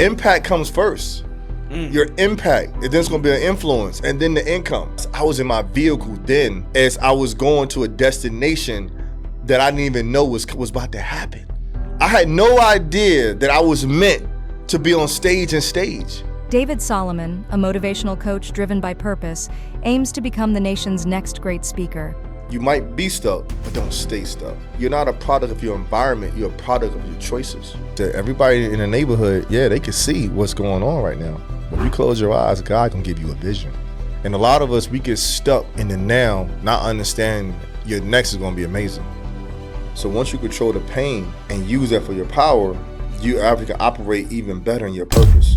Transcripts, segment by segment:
impact comes first. Your impact, and then it's gonna be an influence, and then the income. I was in my vehicle then as I was going to a destination that I didn't even know was about to happen. I had no idea that I was meant to be on stage. David Solomon, a motivational coach driven by purpose, aims to become the nation's next great speaker. You might be stuck, but don't stay stuck. You're not a product of your environment, you're a product of your choices. Everybody in the neighborhood, they can see what's going on right now. When you close your eyes, God can give you a vision. And a lot of us, we get stuck in the now, not understanding your next is gonna be amazing. So once you control the pain and use that for your power, you can operate even better in your purpose.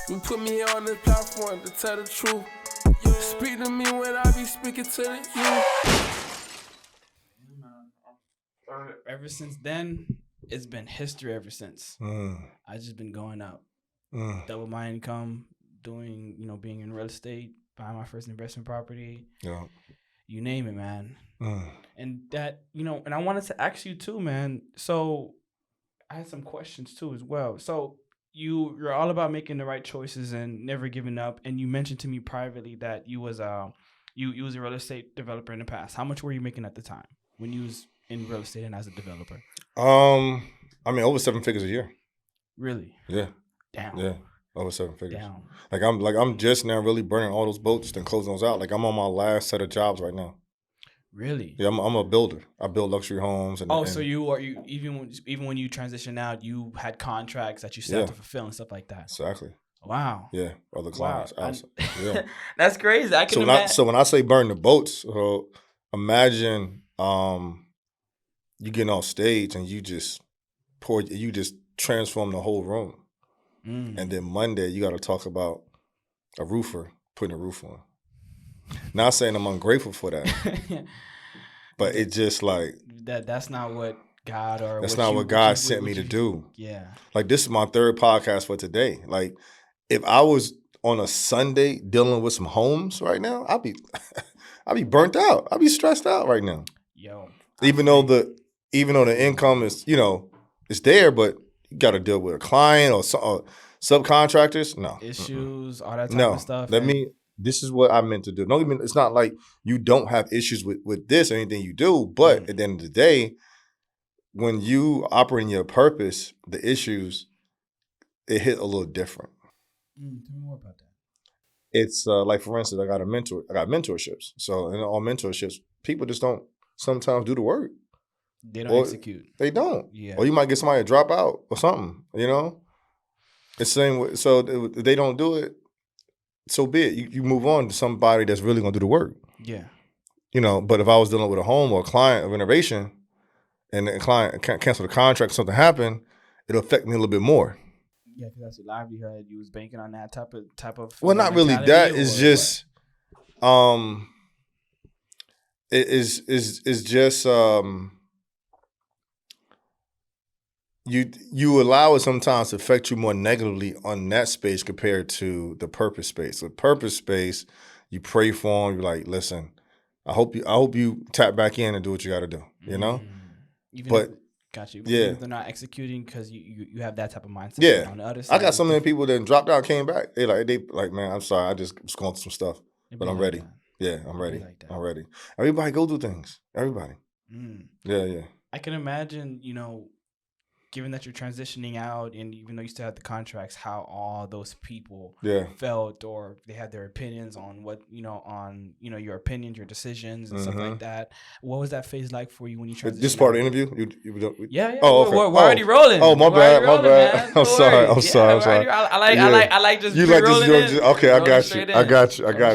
You put me on this platform to tell the truth. You speak to me when I be speaking to the youth. Ever since then, it's been history ever since. I just been going up. Double my income, doing, being in real estate, buying my first investment property. Yeah. You name it, man. And that, and I wanted to ask you too, man. So I had some questions too as well. So you're all about making the right choices and never giving up. And you mentioned to me privately that you was a real estate developer in the past. How much were you making at the time when you was in real estate and as a developer? Over 7 figures a year. Really? Yeah. Damn. Yeah. Over 7 figures. Damn. I'm just now really burning all those boats and closing those out. Like I'm on my last set of jobs right now. Really? Yeah, I'm a builder. I build luxury homes. So you even when you transition out, you had contracts that you still have to fulfill and stuff like that. Exactly. Wow. Yeah, other clients. Wow. Yeah. That's crazy. I can imagine. So when I say burn the boats, imagine you getting off stage and you just transform the whole room. And then Monday you got to talk about a roofer putting a roof on. Not saying I'm ungrateful for that, but it just like that's not what God or that's not what God sent me to do. Yeah, like this is my third podcast for today. Like if I was on a Sunday dealing with some homes right now, I'd be burnt out. I'd be stressed out right now. Yo, even though the income is it's there, but you got to deal with a client or subcontractors. No issues, all that type of stuff. This is what I meant to do. No, it's not like you don't have issues with this or anything you do, but at the end of the day, when you operate in your purpose, the issues, it hit a little different. Tell me more about that. It's like, for instance, I got mentorships. So in all mentorships, people just don't sometimes do the work. They don't execute. They don't. Yeah. Or you might get somebody to drop out or something, It's the same way. So if they don't do it, so be it. You move on to somebody that's really going to do the work. Yeah. But if I was dealing with a home or a client of renovation and the client can't cancel the contract, something happened, it'll affect me a little bit more. Yeah, because that's your livelihood. You was banking on that type of. Well, not really. That is just, it's just you allow it sometimes to affect you more negatively on that space compared to the purpose space. The purpose space, you pray for them. You're like, listen, I hope you tap back in and do what you got to do. Got you. Yeah, they're not executing because you have that type of mindset. Yeah, on the other side, I got so many people that dropped out, came back. They like, man, I'm sorry, I just was going through some stuff, but I'm ready. Yeah, I'm ready. I'm ready. Everybody go through things. Everybody. Yeah. I can imagine, given that you're transitioning out and even though you still have the contracts, how all those people felt or they had their opinions on what, your opinions, your decisions and stuff like that. What was that phase like for you when you transitioned? This part of the interview? Yeah. Oh, okay. We're already rolling. Oh, my bad. Man. I'm sorry. I like just rolling in. Okay, I got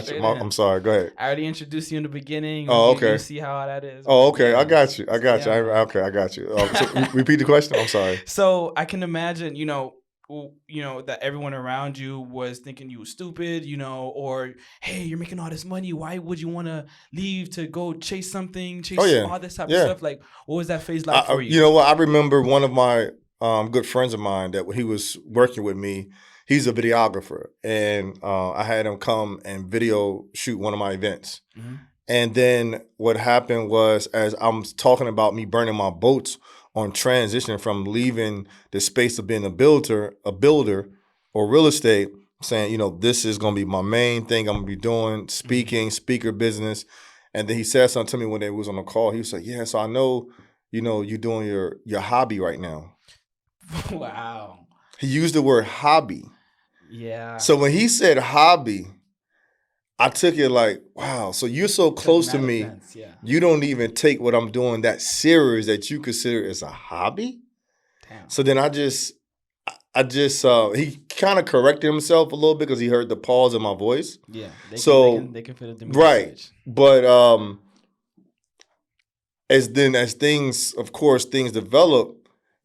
you. I'm sorry. Go ahead. I already introduced you in the begining. Oh, okay. You see how that is. Oh, okay. I got you. Okay, I got you. So repeat the question. I'm sorry. So I can imagine, that everyone around you was thinking you were stupid, or, hey, you're making all this money. Why would you want to leave to go chase something, all this type of stuff? Like, what was that phase like for you? You know what? I remember one of my good friends of mine that when he was working with me, he's a videographer. And I had him come and video shoot one of my events. Mm-hmm. And then what happened was, as I'm talking about me burning my boats on transitioning from leaving the space of being a builder or real estate, saying, you know, this is going to be my main thing I'm going to be doing, speaker business. And then he said something to me when they was on the call. He was like, yeah, so I know, you know, you're doing your hobby right now. Wow. He used the word hobby. Yeah. So when he said hobby, I took it like, wow, so you're so close to me. Yeah. You don't even take what I'm doing that serious that you consider as a hobby? Damn. So then I just he kind of corrected himself a little bit because he heard the pause in my voice. Yeah. They can fit it. Right. But as things develop,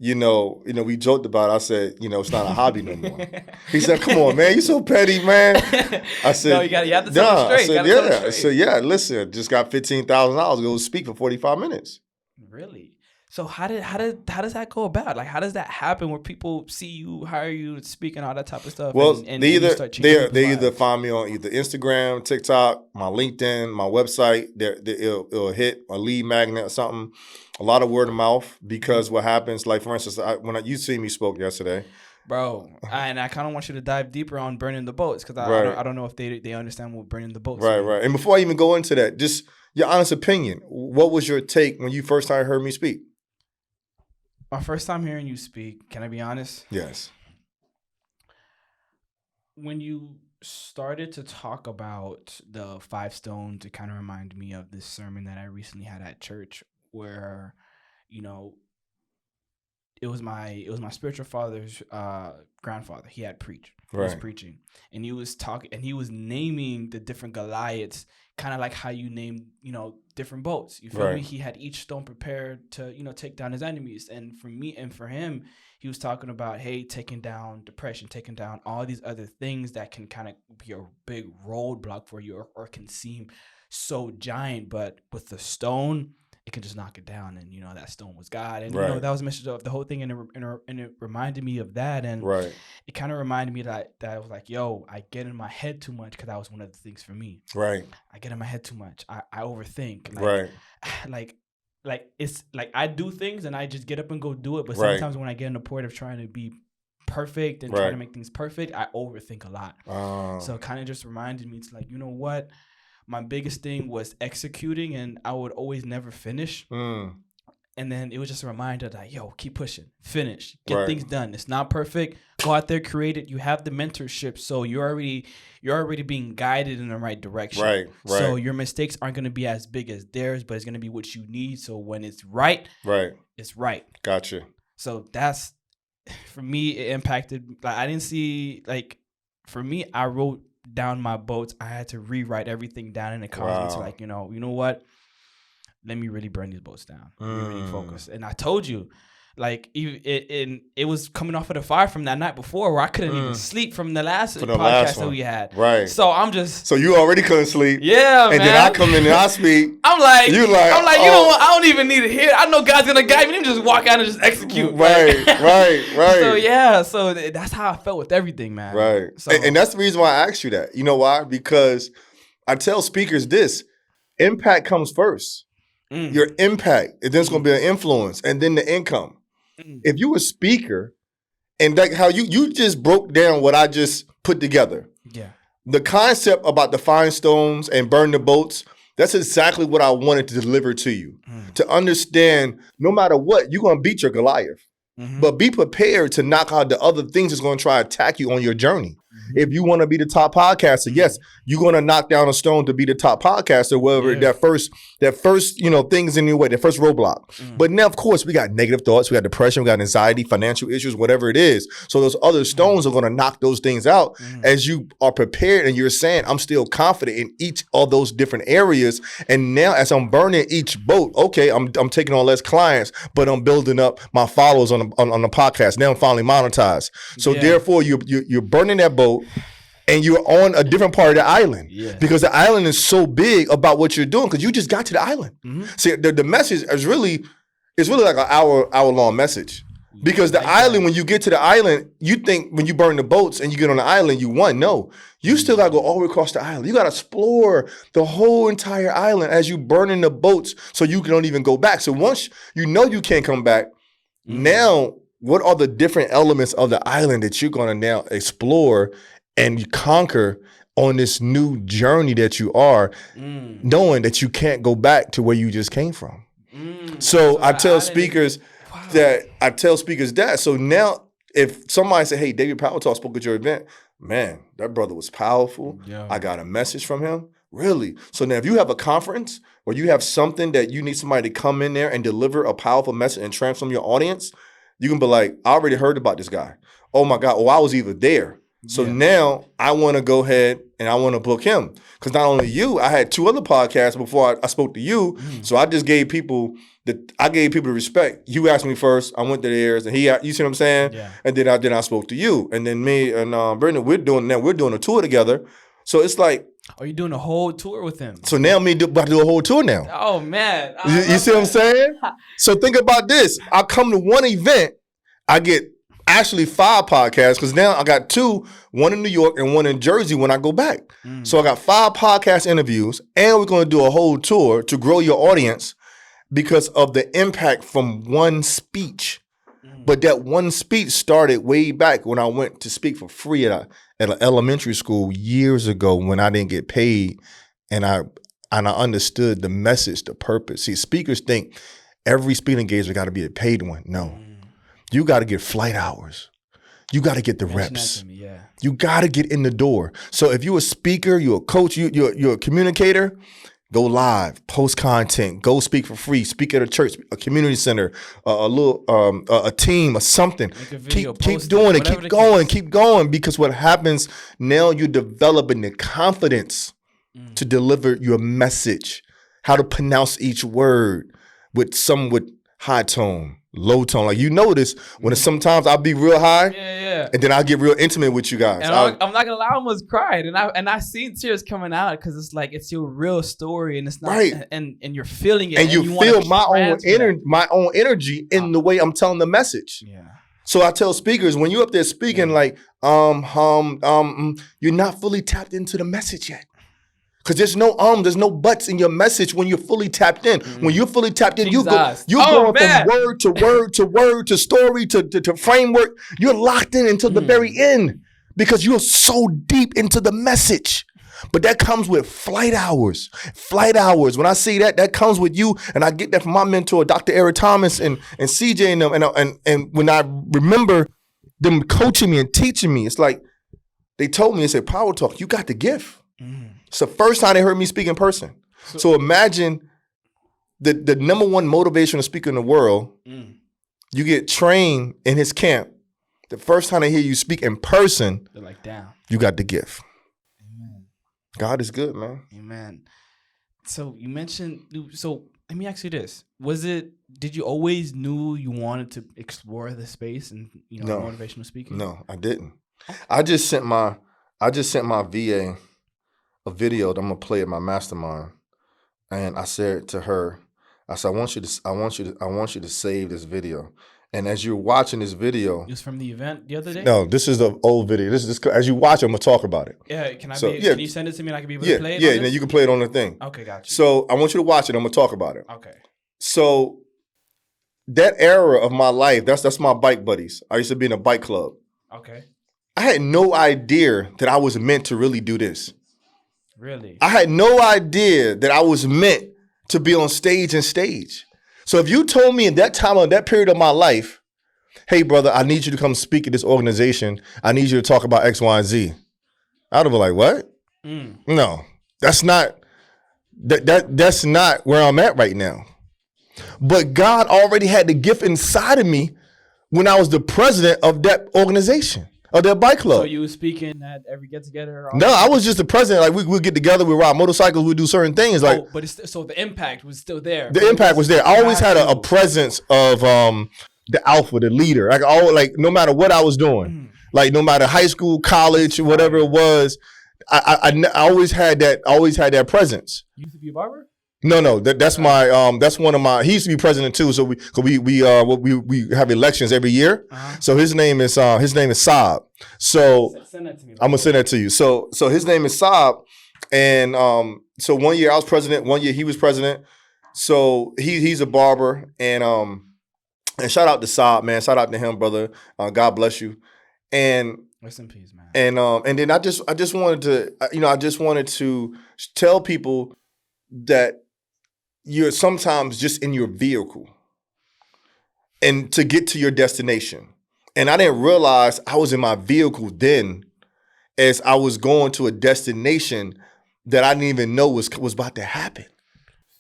you know, we joked about it. I said, you know, it's not a hobby no more. He said, come on, man, you so petty, man. I said, no, you have to tell it straight. I said, yeah, listen, just got $15,000 to go speak for 45 minutes. Really? So how does that go about? Like, how does that happen where people see you, hire you to speak and all that type of stuff? Well, and they either find me on either Instagram, TikTok, my LinkedIn, my website. It'll hit a lead magnet or something. A lot of word of mouth, because what happens, like for instance, you see me spoke yesterday. Bro, and I kind of want you to dive deeper on burning the boats, because I don't know if they understand what burning the boats is. Right. And before I even go into that, just your honest opinion. What was your take when you first time heard me speak? My first time hearing you speak, can I be honest? Yes. When you started to talk about the 5 stones, it kind of reminded me of this sermon that I recently had at church, where, you know, it was my spiritual father's grandfather. He had preached. He was preaching, and he was talking, and he was naming the different Goliaths, kind of like how you name, you know, different boats. You feel me? He had each stone prepared to, you know, take down his enemies. And for me and for him, he was talking about, hey, taking down depression, taking down all these other things that can kind of be a big roadblock for you, or can seem so giant, but with the stone, it can just knock it down. And, you know, that stone was God. And, you know, that was a message of the whole thing. And it reminded me of that. And it kind of reminded me that I was like, yo, I get in my head too much, because that was one of the things for me. Right. I get in my head too much. I overthink. Like, it's like I do things and I just get up and go do it. But sometimes when I get in the point of trying to be perfect and trying to make things perfect, I overthink a lot. So it kind of just reminded me, it's like, you know what? My biggest thing was executing, and I would always never finish. And then it was just a reminder that, yo, keep pushing, finish, get things done. It's not perfect. Go out there, create it. You have the mentorship, so you're already being guided in the right direction. Right. So your mistakes aren't going to be as big as theirs, but it's going to be what you need. So when it's right, it's right. Gotcha. So that's, for me, it impacted. Like, I didn't see, like, for me, I wrote down my boats. I had to rewrite everything down, and it caused me to, like, you know what? Let me really burn these boats down. Let me really focus. And I told you, like, it was coming off of the fire from that night before, where I couldn't even sleep from the last podcast that we had. Right. So I'm just. So you already couldn't sleep. Yeah, man. And then I come in and I speak. I'm like, you know what? I don't even need to hear. I know God's gonna guide me. Let me just walk out and just execute. Right. So yeah, so that's how I felt with everything, man. Right. So, and that's the reason why I asked you that. You know why? Because I tell speakers this: impact comes first. Your impact, and then it's going to be an influence, and then the income. If you a speaker, and like how you just broke down what I just put together. Yeah. The concept about the fine stones and burn the boats, that's exactly what I wanted to deliver to you. To understand, no matter what, you're going to beat your Goliath. But be prepared to knock out the other things that's going to try to attack you on your journey. If you want to be the top podcaster, yes, you're going to knock down a stone to be the top podcaster, whatever that first, things in your way, that first roadblock. But now, of course, we got negative thoughts, we got depression, we got anxiety, financial issues, whatever it is. So those other stones are going to knock those things out as you are prepared, and you're saying, I'm still confident in each of those different areas. And now as I'm burning each boat, okay, I'm taking on less clients, but I'm building up my followers on the podcast. Now I'm finally monetized. So therefore, you're burning that boat, and you're on a different part of the island because the island is so big about what you're doing, because you just got to the island. See, the message is really like an hour long message, because the island, when you get to the island, you think when you burn the boats and you get on the island, you won. No, you still got to go all the way across the island. You got to explore the whole entire island as you burning the boats, so you don't even go back. So once you know you can't come back, Now, what are the different elements of the island that you're going to now explore and conquer on this new journey that you are, knowing that you can't go back to where you just came from? So I tell speakers that. So now, if somebody say, "Hey, David Power Talk spoke at your event," man, that brother was powerful. Yeah. I got a message from him. Really? So now if you have a conference or you have something that you need somebody to come in there and deliver a powerful message and transform your audience, you can be like, "I already heard about this guy. Oh my God, I was either there." So now I want to go ahead and I want to book him. Because not only you, I had 2 other podcasts before I spoke to you. So I just gave people the respect. You asked me first. I went to theirs, and you see what I'm saying? Yeah. And then I spoke to you, and then me and Brendan, we're doing a tour together. So it's like, are you doing a whole tour with him? So now about to do a whole tour now. Oh man, you see what I'm saying? So think about this. I come to one event, I get actually 5 podcasts, because now I got 2, one in New York and one in Jersey when I go back. So I got 5 podcast interviews, and we're going to do a whole tour to grow your audience because of the impact from one speech. But that one speech started way back when I went to speak for free at an elementary school years ago when I didn't get paid, and I understood the message, the purpose. See, speakers think every speaking engagement got to be a paid one. No. You got to get flight hours. You got to get the reps. You got to get in the door. So if you're a speaker, you're a coach, you're a communicator, go live, post content, go speak for free, speak at a church, a community center, a team or something. Keep doing it. Keep going. Because what happens now, you're developing the confidence to deliver your message, how to pronounce each word with high tone, low tone. Like, you notice when sometimes I'll be real high, and then I'll get real intimate with you guys. And I'm not gonna lie, I almost cried, and I seen tears coming out because it's like it's your real story, and it's not right, and you're feeling it, and you feel my own energy in the way I'm telling the message. Yeah. So I tell speakers, when you're up there speaking, you're not fully tapped into the message yet. Because there's no buts in your message when you're fully tapped in. When you're fully tapped in, you're going from word to word to word to story to framework. You're locked in until the very end because you're so deep into the message. But that comes with flight hours. When I see that comes with you, and I get that from my mentor, Dr. Eric Thomas and CJ and them. And when I remember them coaching me and teaching me, it's like they told me, they said, "Power Talk, you got the gift." It's the first time they heard me speak in person. So imagine the number one motivational speaker in the world. You get trained in his camp. The first time they hear you speak in person, they're like, "Damn, you got the gift." Amen. God is good, man. Amen. So you mentioned. So let me ask you this: did you always knew you wanted to explore the space and motivational speaking? No, I didn't. I just sent my VA a video that I'm gonna play at my mastermind, and I said to her, I said, I want you to save this video. And as you're watching this video, it was from the event the other day. No, this is the old video. This as you watch, I'm gonna talk about it. Yeah, can you send it to me and I can be able to play it? Yeah, and then you can play it on the thing. Okay, gotcha. So I want you to watch it. I'm gonna talk about it. Okay. So that era of my life, that's my bike buddies. I used to be in a bike club. Okay. I had no idea that I was meant to really do this. Really? I had no idea that I was meant to be on stage. So if you told me in that time of that period of my life, "Hey brother, I need you to come speak at this organization. I need you to talk about X, Y, and Z," I'd have been like, "What? No, that's not that's not where I'm at right now." But God already had the gift inside of me when I was the president of that organization, of that bike club. So you were speaking at every get together? No, I was just the president. Like we'd get together, we'd ride motorcycles, we'd do certain things. Like, but so the impact was still there. The impact was there. I always had a presence of the alpha, the leader. Like no matter what I was doing, like no matter high school, college, whatever it was, I always had that. Always had that presence. You used to be a barber? No, that's my that's one of my. He used to be president too. So we have elections every year. So his name is Saab. So send that to me. I'm gonna send that to you. So his name is Saab, and so one year I was president, one year he was president. So he's a barber, and And shout out to Saab, man. Shout out to him, brother. God bless you. And rest in peace, man. And then I just wanted to tell people that you're sometimes just in your vehicle and to get to your destination. And I didn't realize I was in my vehicle then as I was going to a destination that I didn't even know was about to happen.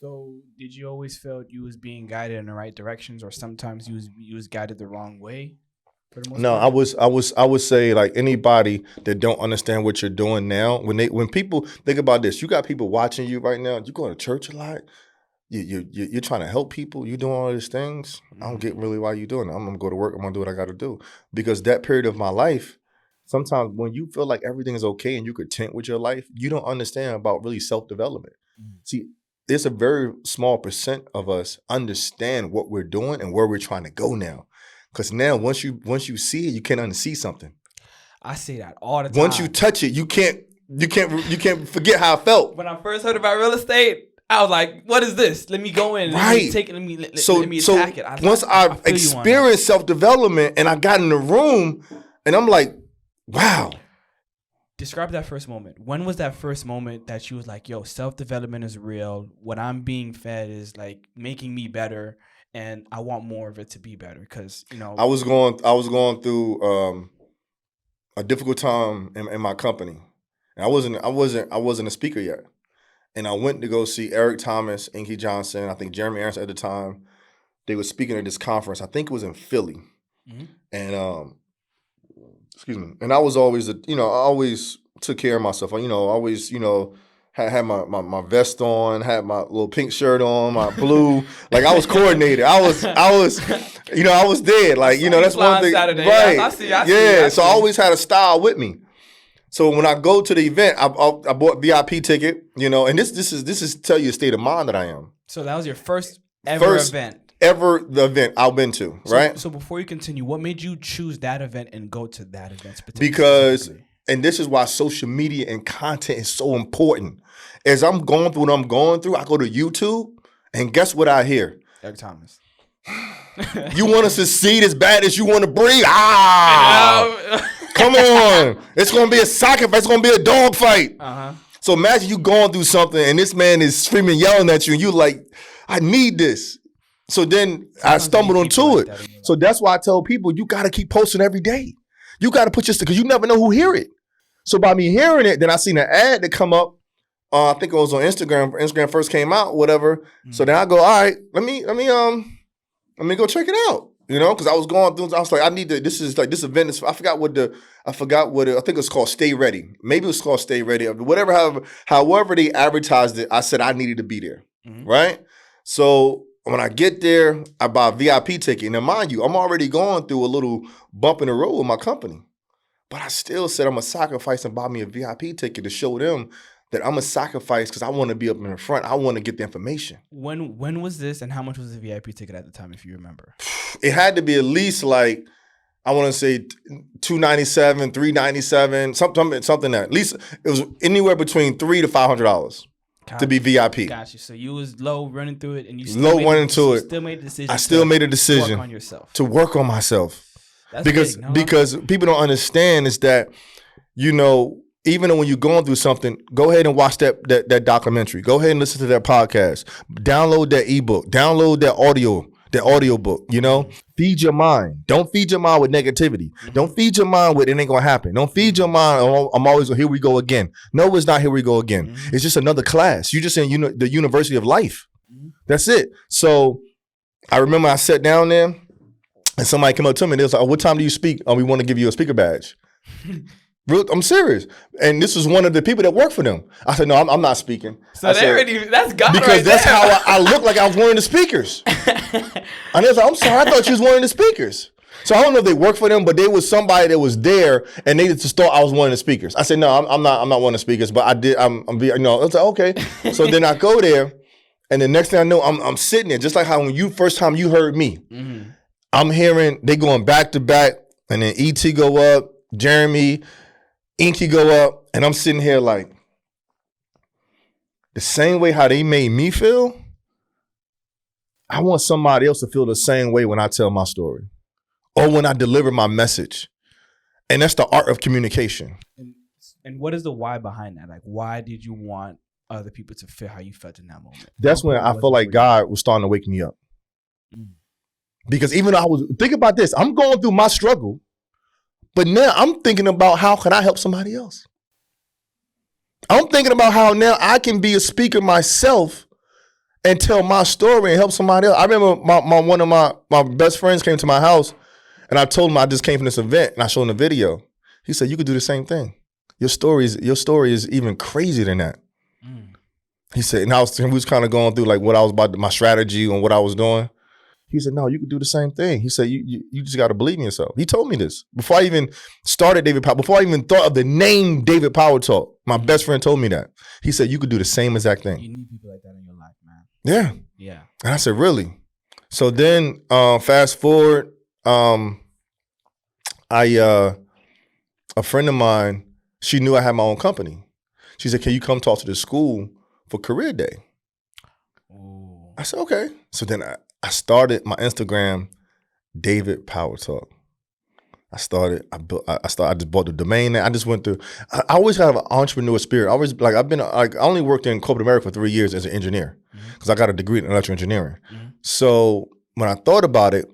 So did you always feel you was being guided in the right directions, or sometimes you was guided the wrong way? For the most No, part? I would say, like, anybody that don't understand what you're doing now, when people think about this, you got people watching you right now. You going to church a lot. You're trying to help people. You doing all these things. I don't get really why you doing it. I'm gonna go to work. I'm gonna do what I got to do, because that period of my life. Sometimes when you feel like everything is okay and you're content with your life, you don't understand about really self-development. See, there's a very small percent of us understand what we're doing and where we're trying to go now. Because now once you see it, you can't unsee something. I say that all the time. Once you touch it, you can't forget how I felt. When I first heard about real estate, I was like, what is this? Let me go in. Right. Let me take it. Let me attack it. Once I've experienced self-development and I got in the room and I'm like, wow. Describe that first moment. When was that first moment that you was like, yo, self-development is real. What I'm being fed is like making me better, and I want more of it to be better? Because, you know, I was going through a difficult time in my company. And I wasn't a speaker yet. And I went to go see Eric Thomas, Inky Johnson, I think Jeremy Aronson at the time. They were speaking at this conference. I think it was in Philly. Mm-hmm. And excuse me. And I was always, I always took care of myself. Always, had my vest on, had my little pink shirt on, my blue. Like, I was coordinated. I was there. Like, that's one thing. Saturday. Right. I see. So I always had a style with me. So when I go to the event, I bought VIP ticket, and this is tell you the state of mind that I am. So that was your first event. The event I've been to, right? So before you continue, what made you choose that event and go to that event? Because, and this is why social media and content is so important. As I'm going through what I'm going through, I go to YouTube, and guess what I hear? Eric Thomas. You want to succeed as bad as you want to breathe? Come on. It's going to be a soccer fight. It's going to be a dog fight. Uh-huh. So imagine you going through something, and this man is screaming, yelling at you, and you like, I need this. So then I stumbled onto it. So that's why I tell people, you got to keep posting every day. You got to put because you never know who hear it. So by me hearing it, then I seen an ad that come up. I think it was on Instagram. Instagram first came out, whatever. Mm-hmm. So then I go, all right, let me go check it out. Because I was going through. I was like, I need to. This is like this event is. I forgot what I think it's called Stay Ready. Maybe it was called Stay Ready. Whatever. However they advertised it, I said I needed to be there. Mm-hmm. Right. So when I get there, I buy a VIP ticket. And mind you, I'm already going through a little bump in the road with my company. But I still said I'm going to sacrifice and buy me a VIP ticket to show them that I'm going to sacrifice because I want to be up in the front. I want to get the information. When was this, and how much was the VIP ticket at the time, if you remember? It had to be at least like, I want to say $297, $397, something that at least it was anywhere between $300 to $500. To be VIP. Gotcha. So you was low running through it, and you still low running to it. Still made a decision. I still made a decision to work on yourself. To work on myself. That's because big. No, because people don't understand is that, even when you're going through something, go ahead and watch that documentary. Go ahead and listen to that podcast. Download that ebook. Download that audio book. Feed your mind. Don't feed your mind with negativity. Mm-hmm. Don't feed your mind with it ain't gonna happen. Don't feed your mind, I'm always here we go again. No, it's not here we go again. Mm-hmm. It's just another class. You're just in the University of Life. Mm-hmm. That's it. So I remember I sat down there and somebody came up to me and they was like, what time do you speak? We want to give you a speaker badge. I'm serious. And this was one of the people that work for them. I said, no, I'm not speaking. So that's God because right that's there. how I looked like I was one of the speakers. And they was like, I'm sorry, I thought you was one of the speakers. So I don't know if they worked for them, but they was somebody that was there and they just thought I was one of the speakers. I said, no, I'm not one of the speakers, but I did, I was like, okay. So then I go there and the next thing I know, I'm sitting there, just like how when first time you heard me, mm-hmm. I'm hearing they going back to back and then E.T. go up, Jeremy, Inky go up, and I'm sitting here like, the same way how they made me feel, I want somebody else to feel the same way when I tell my story or when I deliver my message. And that's the art of communication. And what is the why behind that? Like, why did you want other people to feel how you felt in that moment? That's when I felt like God was starting to wake me up. Because even though think about this, I'm going through my struggle, but now I'm thinking about how can I help somebody else? I'm thinking about how now I can be a speaker myself and tell my story and help somebody else. I remember one of my best friends came to my house and I told him I just came from this event and I showed him the video. He said, you could do the same thing. Your story is even crazier than that. He said, and we was kind of going through like what I was about, my strategy and what I was doing. He said, no, you could do the same thing. He said, you just got to believe in yourself. He told me this before I even started David Power, before I even thought of the name David Power Talk. My best friend told me that. He said, you could do the same exact thing. You need people like that in your life, man. Yeah. Yeah. And I said, really? So then fast forward, a friend of mine, she knew I had my own company. She said, can you come talk to the school for career day? Ooh. I said, okay. So then I started my Instagram, David Power Talk. I just bought the domain. I just went through. I always have an entrepreneur spirit. I only worked in corporate America for 3 years as an engineer because I got a degree in electrical engineering. So when I thought about it,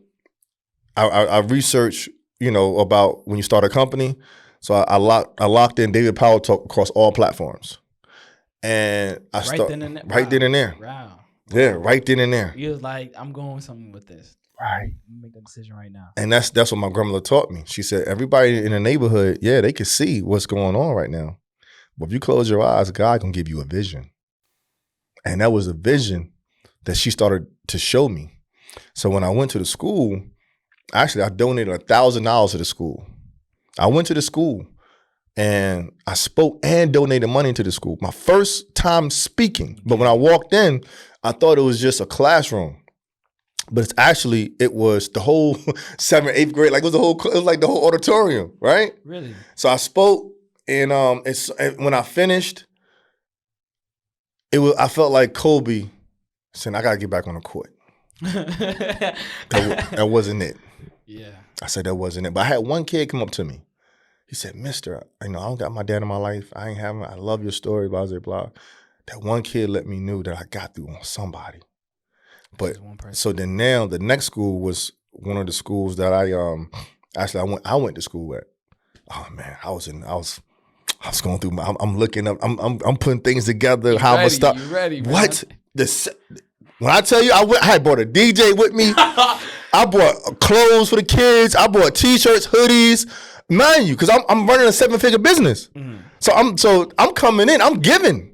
I researched, about when you start a company. So I locked in David Power Talk across all platforms, and right then and there. Wow. Yeah, right then and there. You was like, I'm going something with this. Right. Make that decision right now. And that's what my grandmother taught me. She said, everybody in the neighborhood, yeah, they can see what's going on right now. But if you close your eyes, God can give you a vision. And that was a vision that she started to show me. So when I went to the school, actually, I donated $1,000 to the school. I went to the school and I spoke and donated money to the school. My first time speaking. But when I walked in, I thought it was just a classroom. But it was the whole 7th, 8th grade. Like it was like the whole auditorium, right? Really? So I spoke and when I finished, I felt like Kobe saying, I gotta get back on the court. That wasn't it. Yeah. I said that wasn't it. But I had one kid come up to me. He said, Mister, I don't got my dad in my life. I love your story, blah, blah, blah. That one kid let me know that I got through on somebody. But so then now the next school was one of the schools that I went to school at. Oh man, I was going through I'm looking up, I'm putting things together, how I'm gonna start. You ready, man? What? When I tell you I had brought a DJ with me, I bought clothes for the kids, I bought t-shirts, hoodies. Mind you, because I'm running a 7-figure business. So I'm coming in, I'm giving.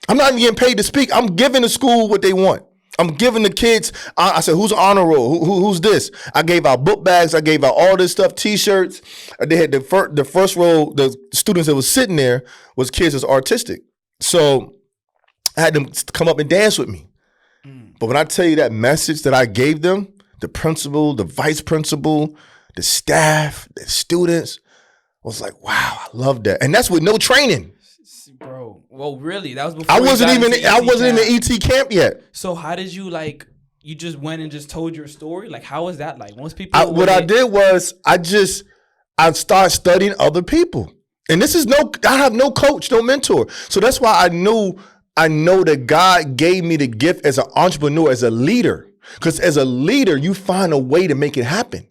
I'm not even getting paid to speak. I'm giving the school what they want. I'm giving the kids. I said, who's honor roll? Who's this? I gave out book bags. I gave out all this stuff, t-shirts. They had the first row, the students that was sitting there was kids that's artistic. So I had them come up and dance with me. But when I tell you that message that I gave them, the principal, the vice principal, the staff, the students, was like, wow, I love that. And that's with no training. Bro, well, really, that was before I wasn't even in the ET camp yet. So how did you you just went and just told your story? Like, how was that like? Most people. I did was I started studying other people, and I have no coach, no mentor. So that's why I know that God gave me the gift as an entrepreneur, as a leader. Because as a leader, you find a way to make it happen.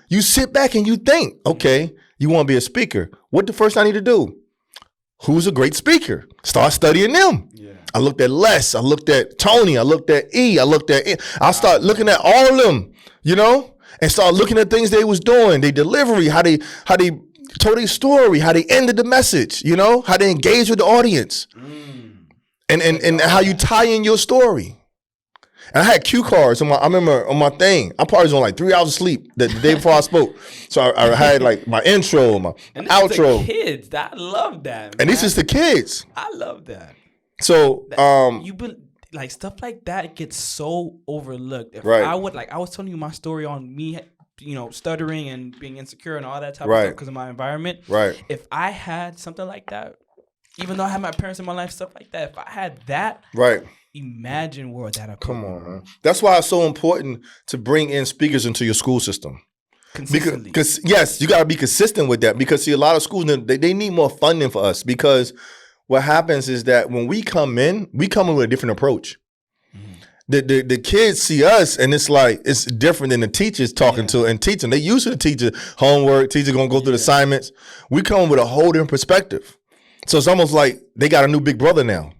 You sit back and you think, okay, you want to be a speaker. What the first I need to do? Who's a great speaker? Start studying them. Yeah. I looked at Les. I looked at Tony. I looked at E. I looked at E. I started looking at all of them, and start looking at things they was doing, their delivery, how they told their story, how they ended the message, how they engaged with the audience, and how you tie in your story. And I had cue cards I remember on my thing. I probably was on like 3 hours of sleep the day before I spoke. So I had like my intro, my outro. The kids, I love that. Man. And this is the kids. I love that. So like stuff like that gets so overlooked. Right. I was telling you my story on me, stuttering and being insecure and all that type of stuff because of my environment. Right. If I had something like that, even though I had my parents in my life, stuff like that. If I had that, right. Imagine where that I put Come me, on, bro. man. That's why it's so important to bring in speakers into your school system. Consistently. Because yes, you got to be consistent with that. Because see, a lot of schools they need more funding for us. Because what happens is that when we come in with a different approach. The kids see us and it's like it's different than the teachers talking to and teaching. They used to the teacher homework, teacher gonna go through the assignments. We come with a whole different perspective. So it's almost like they got a new big brother now.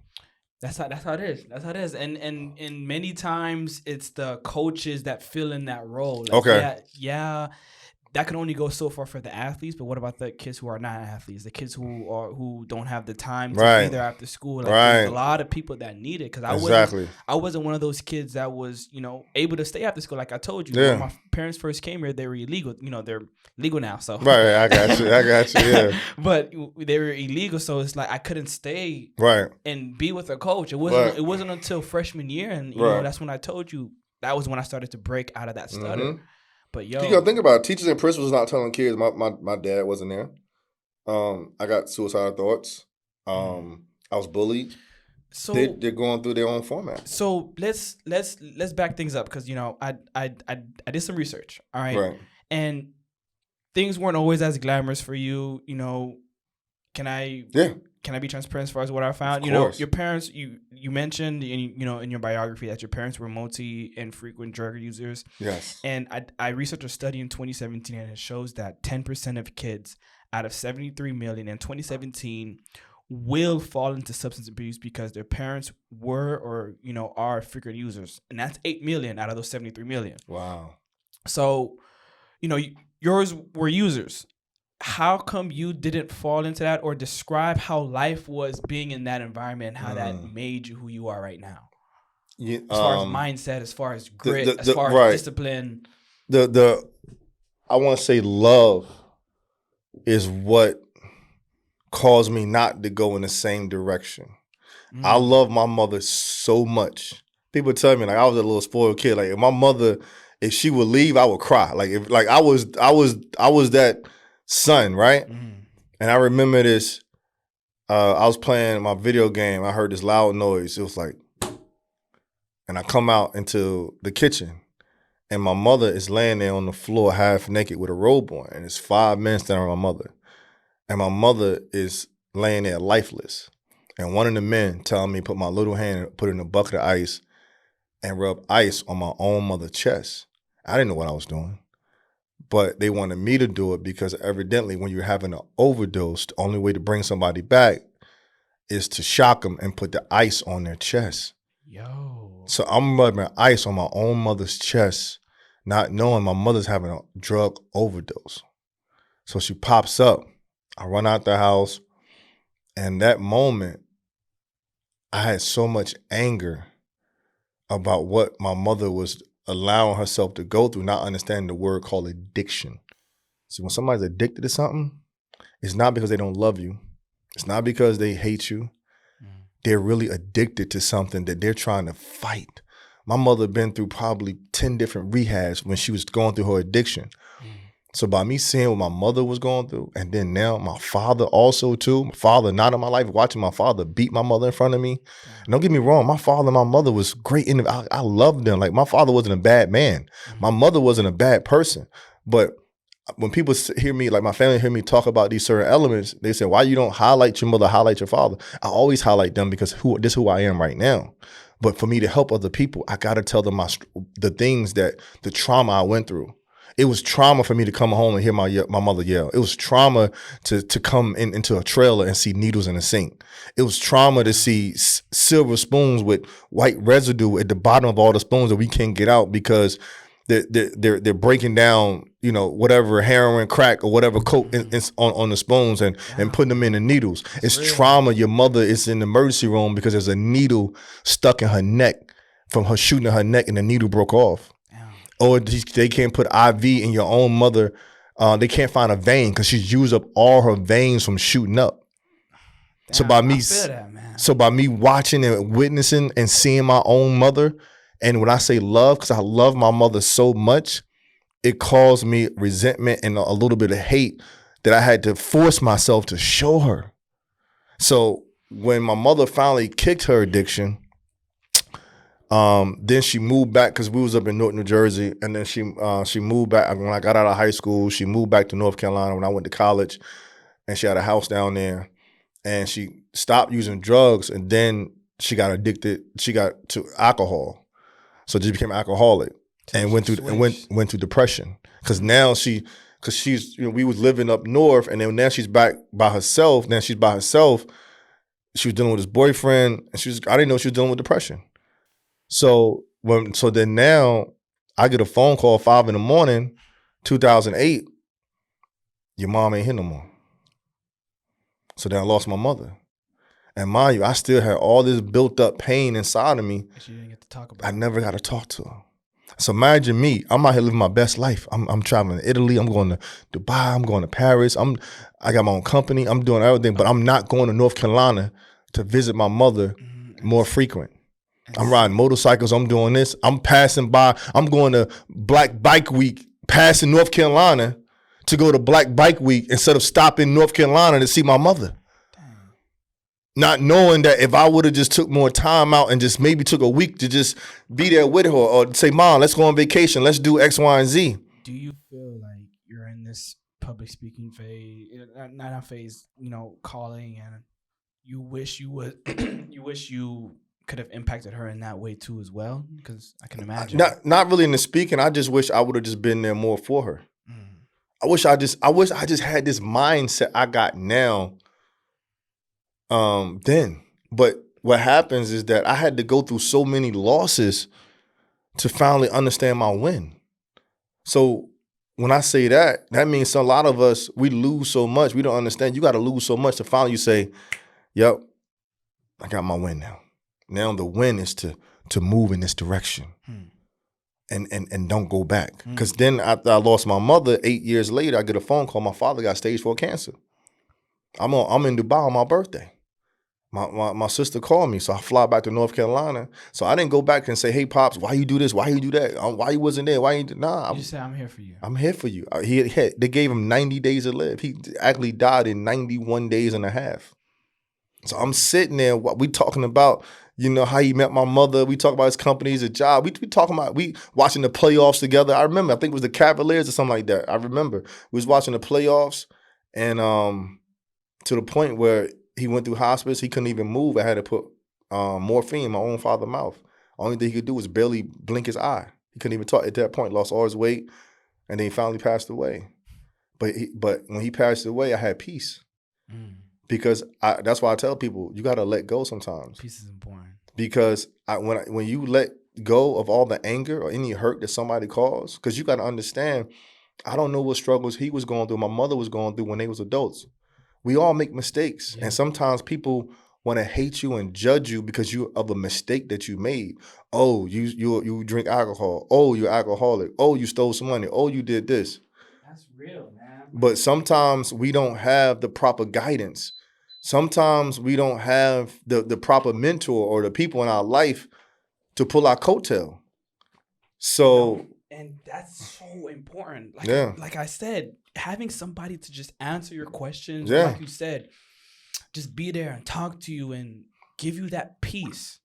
That's how it is. That's how it is. And many times it's the coaches that fill in that role. Like, okay. Yeah. That can only go so far for the athletes, but what about the kids who are not athletes? The kids who don't have the time to be there after school. Like there's a lot of people that need it. Because I wasn't one of those kids that was, able to stay after school. Like I told you, when my parents first came here, they were illegal. They're legal now. So right, I got you. Yeah. But they were illegal, so it's like I couldn't stay and be with a coach. It wasn't until freshman year, and that's when I told you that was when I started to break out of that stutter. Mm-hmm. But you gotta think about it. Teachers and principals not telling kids. My dad wasn't there. I got suicidal thoughts. I was bullied. So they're going through their own format. So let's back things up because I did some research. All right. And things weren't always as glamorous for you. Can I be transparent as far as what I found? Your parents, you mentioned in your biography that your parents were multi and frequent drug users. Yes. And I researched a study in 2017 and it shows that 10% of kids out of 73 million in 2017 will fall into substance abuse because their parents were or are frequent users. And that's 8 million out of those 73 million. Wow. So, yours were users. How come you didn't fall into that, or describe how life was being in that environment and how that made you who you are right now? As far as mindset, as far as grit, as far as discipline. I want to say love is what caused me not to go in the same direction. I love my mother so much. People tell me like I was a little spoiled kid. Like if my mother, if she would leave, I would cry. Like I was that son, right? And I remember this. I was playing my video game. I heard this loud noise. It was like, and I come out into the kitchen, and my mother is laying there on the floor half naked with a robe on, and it's 5 men standing around my mother, and my mother is laying there lifeless. And one of the men telling me put my little hand, put it in a bucket of ice, and rub ice on my own mother's chest. I didn't know what I was doing. But they wanted me to do it because evidently when you're having an overdose, the only way to bring somebody back is to shock them and put the ice on their chest. Yo. So I'm rubbing ice on my own mother's chest, not knowing my mother's having a drug overdose. So she pops up. I run out the house. And that moment, I had so much anger about what my mother was allowing herself to go through, not understanding the word called addiction. So when somebody's addicted to something, it's not because they don't love you. It's not because they hate you. They're really addicted to something that they're trying to fight. My mother been through probably 10 different rehabs when she was going through her addiction. So by me seeing what my mother was going through, and then now my father also too, my father not in my life, watching my father beat my mother in front of me. And don't get me wrong, my father and my mother was great. I loved them. Like my father wasn't a bad man. My mother wasn't a bad person. But when people hear me, like my family hear me talk about these certain elements, they say, why you don't highlight your mother, highlight your father? I always highlight them because this is who I am right now. But for me to help other people, I got to tell them the things the trauma I went through. It was trauma for me to come home and hear my mother yell. It was trauma to come into a trailer and see needles in the sink. It was trauma to see silver spoons with white residue at the bottom of all the spoons that we can't get out because they're breaking down, whatever heroin, crack, or whatever coke on the spoons and putting them in the needles. It's trauma. Your mother is in the emergency room because there's a needle stuck in her neck from her shooting her neck and the needle broke off. Or they can't put IV in your own mother. They can't find a vein because she's used up all her veins from shooting up. Damn, so by me watching and witnessing and seeing my own mother, and when I say love, because I love my mother so much, it caused me resentment and a little bit of hate that I had to force myself to show her. So when my mother finally kicked her addiction, then she moved back because we was up in North New Jersey, and then she moved back when I got out of high school. She moved back to North Carolina when I went to college, and she had a house down there, and she stopped using drugs, and then she got addicted. She got to alcohol, so she became an alcoholic, and went through depression because now she's we was living up north, and then now she's back by herself. Now she's by herself. She was dealing with his boyfriend, and I didn't know she was dealing with depression. So then now I get a phone call 5 a.m, 2008. Your mom ain't here no more. So then I lost my mother. And mind you, I still had all this built up pain inside of me. But you didn't get to talk about it. I never got to talk to her. So imagine me, I'm out here living my best life. I'm traveling to Italy, I'm going to Dubai, I'm going to Paris, I got my own company, I'm doing everything, but I'm not going to North Carolina to visit my mother more frequent. I'm riding motorcycles, I'm doing this, I'm passing by, I'm going to Black Bike Week, passing North Carolina to go to Black Bike Week instead of stopping North Carolina to see my mother. Not knowing that if I would have just took more time out and just maybe took a week to just be there with her or say, Mom, let's go on vacation. Let's do X, Y, and Z. Do you feel like you're in this public speaking phase, not a phase, calling, and you wish you would, you wish you could have impacted her in that way too as well? Because I can imagine. Not really in the speaking. I just wish I would have just been there more for her. I wish I just had this mindset I got now. Then, but what happens is that I had to go through so many losses to finally understand my win. So when I say that means a lot of us, we lose so much. We don't understand. You got to lose so much to finally you say, yep, I got my win now. Now the win is to move in this direction and don't go back. Because then after I lost my mother, 8 years later, I get a phone call. My father got stage 4 cancer. I'm in Dubai on my birthday. My sister called me, so I fly back to North Carolina. So I didn't go back and say, hey, Pops, why you do this? Why you do that? Why you wasn't there? Why you nah. You just say, I'm here for you. I'm here for you. They gave him 90 days to live. He actually died in 91 days and a half. So I'm sitting there, we talking about, how he met my mother. We talk about his companies, his job. We talking about, we watching the playoffs together. I remember, I think it was the Cavaliers or something like that. I remember. We was watching the playoffs and to the point where he went through hospice. He couldn't even move. I had to put morphine in my own father's mouth. Only thing he could do was barely blink his eye. He couldn't even talk at that point, lost all his weight, and then he finally passed away. But when he passed away, I had peace. Because that's why I tell people, you got to let go sometimes. Peace is important. Because when you let go of all the anger or any hurt that somebody caused, because you got to understand, I don't know what struggles he was going through, my mother was going through when they was adults. We all make mistakes. And sometimes people want to hate you and judge you because of a mistake that you made. Oh, you drink alcohol. Oh, you're alcoholic. Oh, you stole some money. Oh, you did this. That's real, man. But sometimes we don't have the proper guidance. Sometimes we don't have the proper mentor or the people in our life to pull our coattail. So... And that's so important. Like I said, having somebody to just answer your questions, like you said, just be there and talk to you and give you that peace.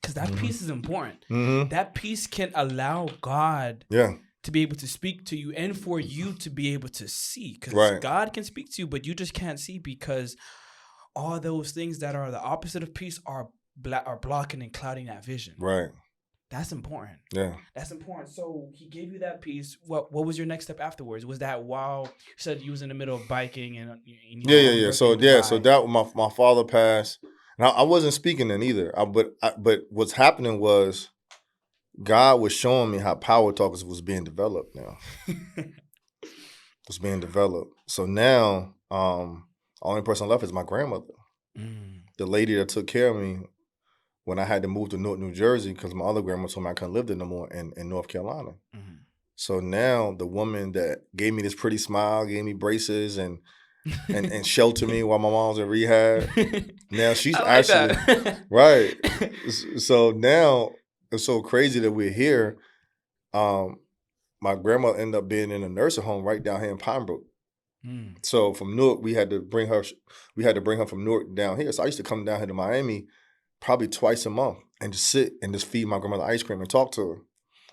Because that peace is important. That peace can allow God to be able to speak to you and for you to be able to see. Because God can speak to you, but you just can't see because all those things that are the opposite of peace are blocking and clouding that vision. Right. That's important. Yeah. That's important. So he gave you that peace. What was your next step afterwards? Was that while you said you was in the middle of biking and yeah. So that my father passed. And I wasn't speaking then either. But what's happening was God was showing me how power talkers was being developed now. Was being developed. So now the only person left is my grandmother. The lady that took care of me when I had to move to North New Jersey because my other grandma told me I couldn't live there no more in North Carolina. So now the woman that gave me this pretty smile, gave me braces and sheltered me while my mom was in rehab, now she's actually right. So now it's so crazy that we're here. My grandma ended up being in a nursing home right down here in Pinebrook. So from Newark, we had to bring her from Newark down here. So I used to come down here to Miami probably twice a month and just sit and just feed my grandmother ice cream and talk to her.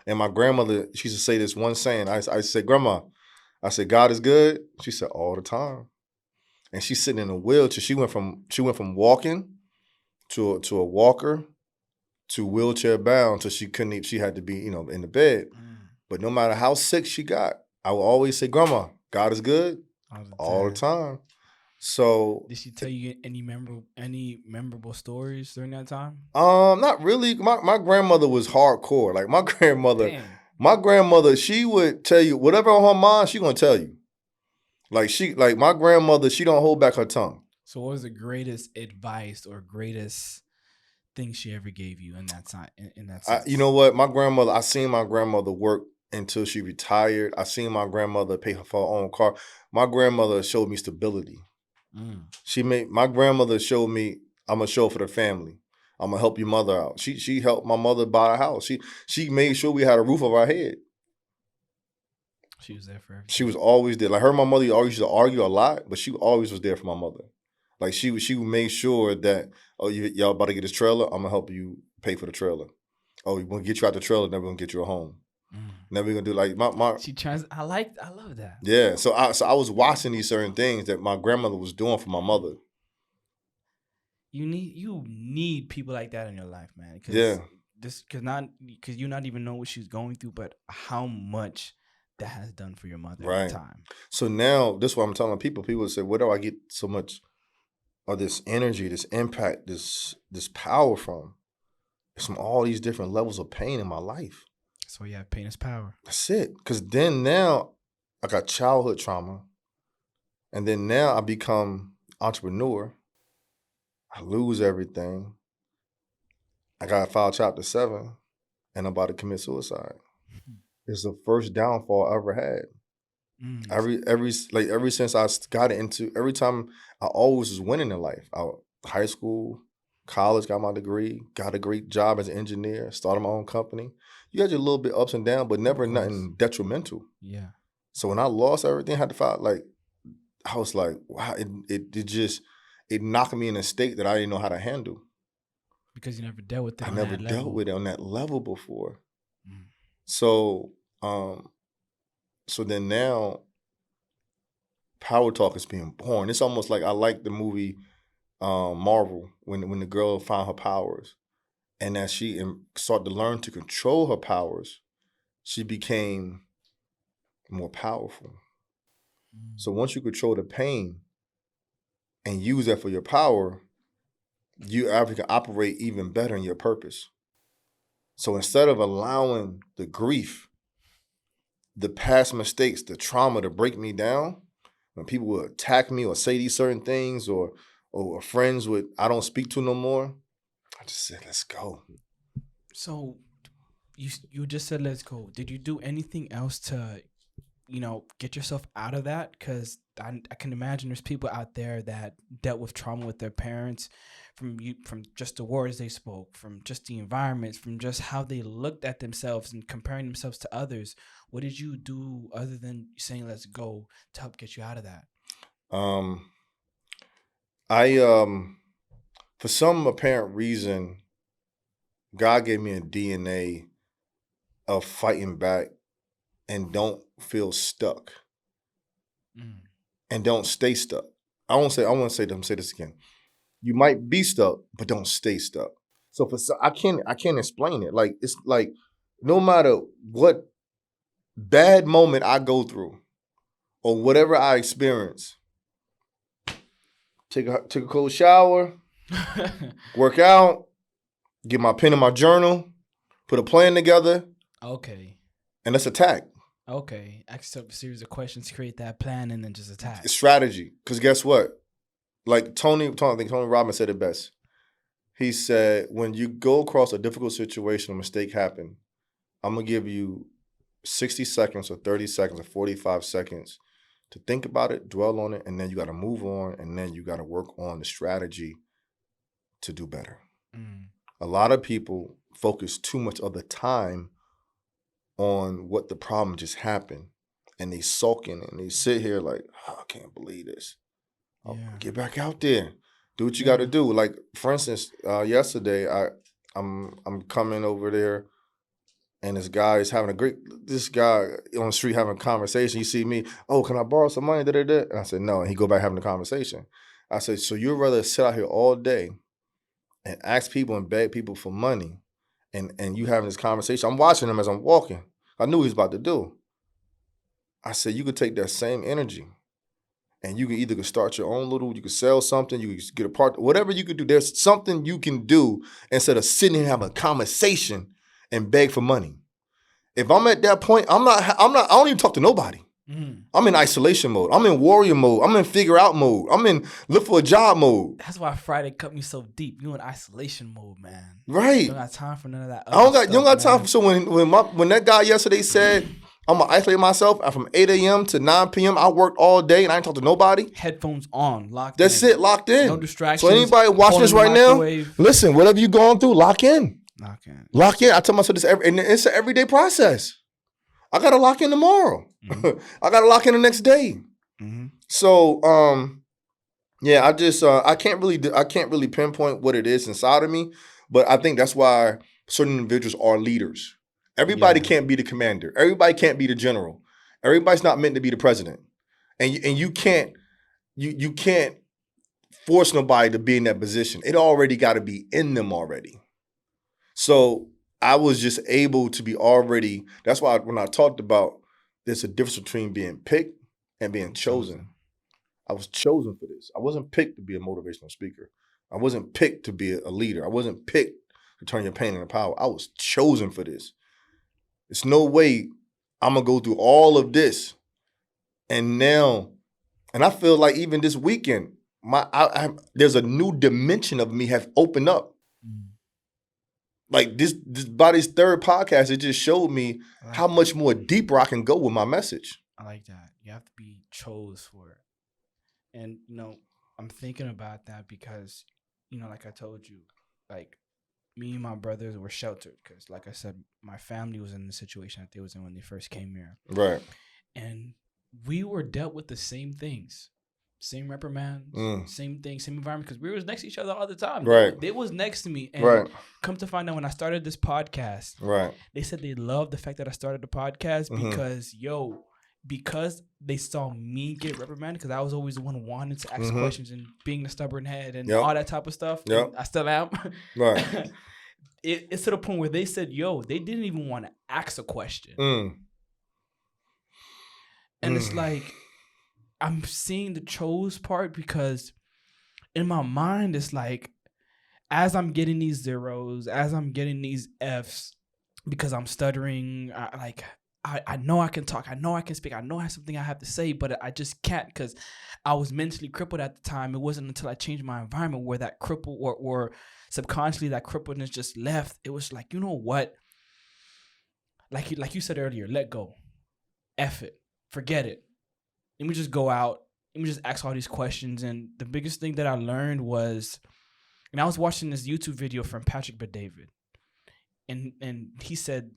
And my grandmother, she used to say this one saying. I said, Grandma, I said, God is good. She said, all the time. And she's sitting in a wheelchair. She went from walking to a walker to wheelchair bound till she couldn't. She had to be, in the bed. But no matter how sick she got, I would always say, Grandma, God is good all the time. So did she tell you any memorable stories during that time? Not really. My grandmother was hardcore. Like my grandmother, she would tell you whatever on her mind, she gonna tell you. Like my grandmother, she don't hold back her tongue. So what was the greatest advice or greatest thing she ever gave you in that time? In that sense? You know what? I seen my grandmother work until she retired. I seen my grandmother pay for her own car. My grandmother showed me stability. My grandmother showed me, I'm gonna show for the family. I'm gonna help your mother out. She helped my mother buy a house. She made sure we had a roof over our head. She was there for everything. She was always there. Like her and my mother always used to argue a lot, but she always was there for my mother. Like she made sure that, y'all about to get this trailer, I'm gonna help you pay for the trailer. Oh, we're gonna get you out the trailer, then we're gonna get you a home. Then we're gonna do like my. She tries. I love that. Yeah, so I was watching these certain things that my grandmother was doing for my mother. You need people like that in your life, man. Yeah. Because you not even know what she's going through, but how much that has done for your mother right. at the time. So now, this is what I'm telling people. People say, where do I get so much of this energy, this impact, this power from? It's from all these different levels of pain in my life. So yeah, pain is power. That's it. Because then now I got childhood trauma. And then now I become entrepreneur. I lose everything. I got to file Chapter 7 and I'm about to commit suicide. It's the first downfall I ever had. Ever since I got into, every time I always was winning in life. High school, college, got my degree, got a great job as an engineer, started my own company. You had your little bit ups and downs, but never nothing detrimental. Yeah. So when I lost everything, I had to file, I was like, wow, it knocked me in a state that I didn't know how to handle. Because you never dealt with it. I never dealt with it on that level before. So then now Power Talk is being born. It's almost like I like the movie Marvel when the girl found her powers, and as she started to learn to control her powers, she became more powerful. So once you control the pain and use that for your power, you can operate even better in your purpose. So instead of allowing the grief, the past mistakes, the trauma to break me down, when people would attack me or say these certain things, or friends I don't speak to no more, I just said, let's go. So you just said, let's go. Did you do anything else to, get yourself out of that? Because I can imagine there's people out there that dealt with trauma with their parents, from just the words they spoke, from just the environments, from just how they looked at themselves and comparing themselves to others. What did you do other than saying let's go to help get you out of that? For some apparent reason, God gave me a DNA of fighting back and don't feel stuck. And don't stay stuck. I want to say this again. You might be stuck, but don't stay stuck. So I can't explain it. Like, it's like no matter what bad moment I go through or whatever I experience, take a cold shower, work out, get my pen in my journal, put a plan together. Okay. And let's attack. Okay. Ask a series of questions, create that plan, and then just attack. It's strategy. Because guess what? Like I think Tony Robbins said it best. He said, when you go across a difficult situation, a mistake happened, I'm going to give you 60 seconds or 30 seconds or 45 seconds to think about it, dwell on it, and then you got to move on, and then you got to work on the strategy to do better. A lot of people focus too much of the time on what the problem just happened and they sulking and they sit here like, oh, I can't believe this. Oh, get back out there. Do what you got to do. Like, for instance, yesterday, I'm coming over there, and this guy is having this guy on the street having a conversation. He see me, oh, can I borrow some money? Da-da-da. And I said, no. And he go back having the conversation. I said, so you'd rather sit out here all day and ask people and beg people for money, and you having this conversation. I'm watching him as I'm walking. I knew what he was about to do. I said, you could take that same energy and you can either start your own you could sell something, you could get a part, whatever you could do. There's something you can do instead of sitting here and having a conversation and beg for money. If I'm at that point, I don't even talk to nobody. I'm in isolation mode. I'm in warrior mode. I'm in figure out mode. I'm in look for a job mode. That's why Friday cut me so deep. You in isolation mode, man. Right. You don't got time for none of that. You don't got time for. So when that guy yesterday said, I'm gonna isolate myself from 8 a.m. to 9 p.m. I worked all day and I ain't talk to nobody. Headphones on, locked That's in. it, locked in. No distractions. So anybody watching this right now, listen, whatever you going through, lock in. Lock in. I tell myself this and it's an everyday process. I gotta lock in tomorrow. I gotta lock in the next day. So yeah, I can't really pinpoint what it is inside of me, but I think that's why certain individuals are leaders. Everybody can't be the commander. Everybody can't be the general. Everybody's not meant to be the president. And you can't force nobody to be in that position. It already got to be in them already. So I was just able to be already, that's why when I talked about there's a difference between being picked and being chosen. I was chosen for this. I wasn't picked to be a motivational speaker. I wasn't picked to be a leader. I wasn't picked to turn your pain into power. I was chosen for this. There's no way I'm going to go through all of this. And I feel like even this weekend, there's a new dimension of me have opened up. Like this by this third podcast, it just showed me how much more deeper I can go with my message. I like that. You have to be chose for it. And, I'm thinking about that because, like I told you, like me and my brothers were sheltered because, like I said, my family was in the situation that they was in when they first came here. Right. And we were dealt with the same things. Same reprimands, same thing, same environment, because we was next to each other all the time. Right. They was next to me. And come to find out when I started this podcast, they said they loved the fact that I started the podcast because they saw me get reprimanded, because I was always the one wanting to ask questions and being the stubborn head and all that type of stuff. I still am. Right. It's to the point where they said, they didn't even want to ask a question. And it's like, I'm seeing the chose part because in my mind, it's like, as I'm getting these zeros, as I'm getting these Fs, because I'm stuttering, I know I can talk, I know I can speak, I know I have something I have to say, but I just can't because I was mentally crippled at the time. It wasn't until I changed my environment where that cripple or subconsciously that crippleness just left. It was like, you know what? Like you said earlier, let go. F it. Forget it. Let me just go out. Let me just ask all these questions. And the biggest thing that I learned was, and I was watching this YouTube video from Patrick Bet-David, and he said,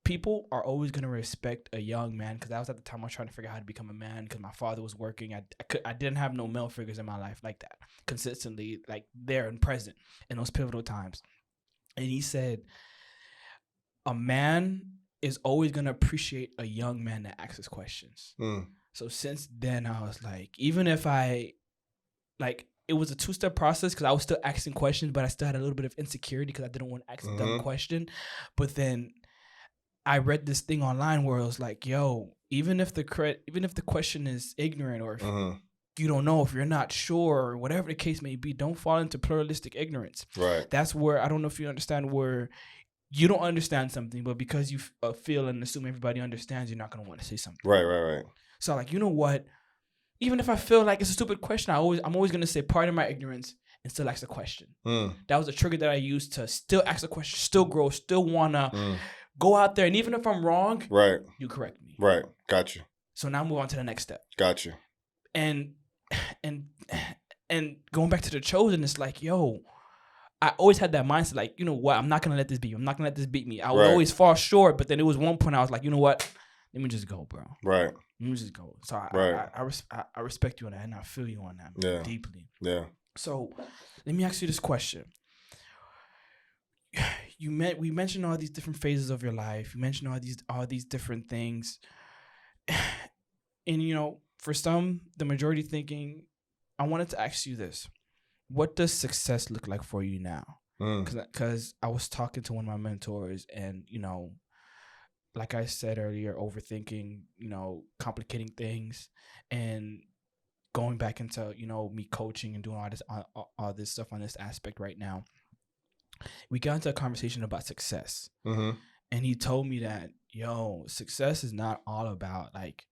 people are always going to respect a young man, because that was at the time I was trying to figure out how to become a man because my father was working. I didn't have no male figures in my life like that, consistently, like there and present in those pivotal times. And he said, a man is always going to appreciate a young man that asks questions. So since then, I was like, even if it was a two-step process because I was still asking questions, but I still had a little bit of insecurity because I didn't want to ask a dumb question. But then I read this thing online where it was like, even if the question is ignorant or if you don't know, if you're not sure or whatever the case may be, don't fall into pluralistic ignorance. Right. That's where, I don't know if you understand, where you don't understand something, but because you feel and assume everybody understands, you're not going to want to say something. Right. So like, you know what? Even if I feel like it's a stupid question, I'm always going to say, pardon my ignorance, and still ask the question. That was a trigger that I used to still ask the question, still grow, still want to go out there. And even if I'm wrong, you correct me. Right. Gotcha. So now move on to the next step. Gotcha. And going back to the chosen, it's like, I always had that mindset, like, you know what? I'm not going to let this beat me. I'm not going to let this beat me. I would always fall short, but then it was one point I was like, you know what? let me just go, bro. Right. Let me just go. So I respect you on that, and I feel you on that deeply. Yeah. So let me ask you this question. We mentioned all these different phases of your life. You mentioned all these different things. And, you know, for some, the majority thinking, I wanted to ask you this. What does success look like for you now? Because I was talking to one of my mentors and, you know, like I said earlier, overthinking, you know, complicating things and going back into, you know, me coaching and doing all this stuff on this aspect right now. We got into a conversation about success. And he told me that, yo, success is not all about like,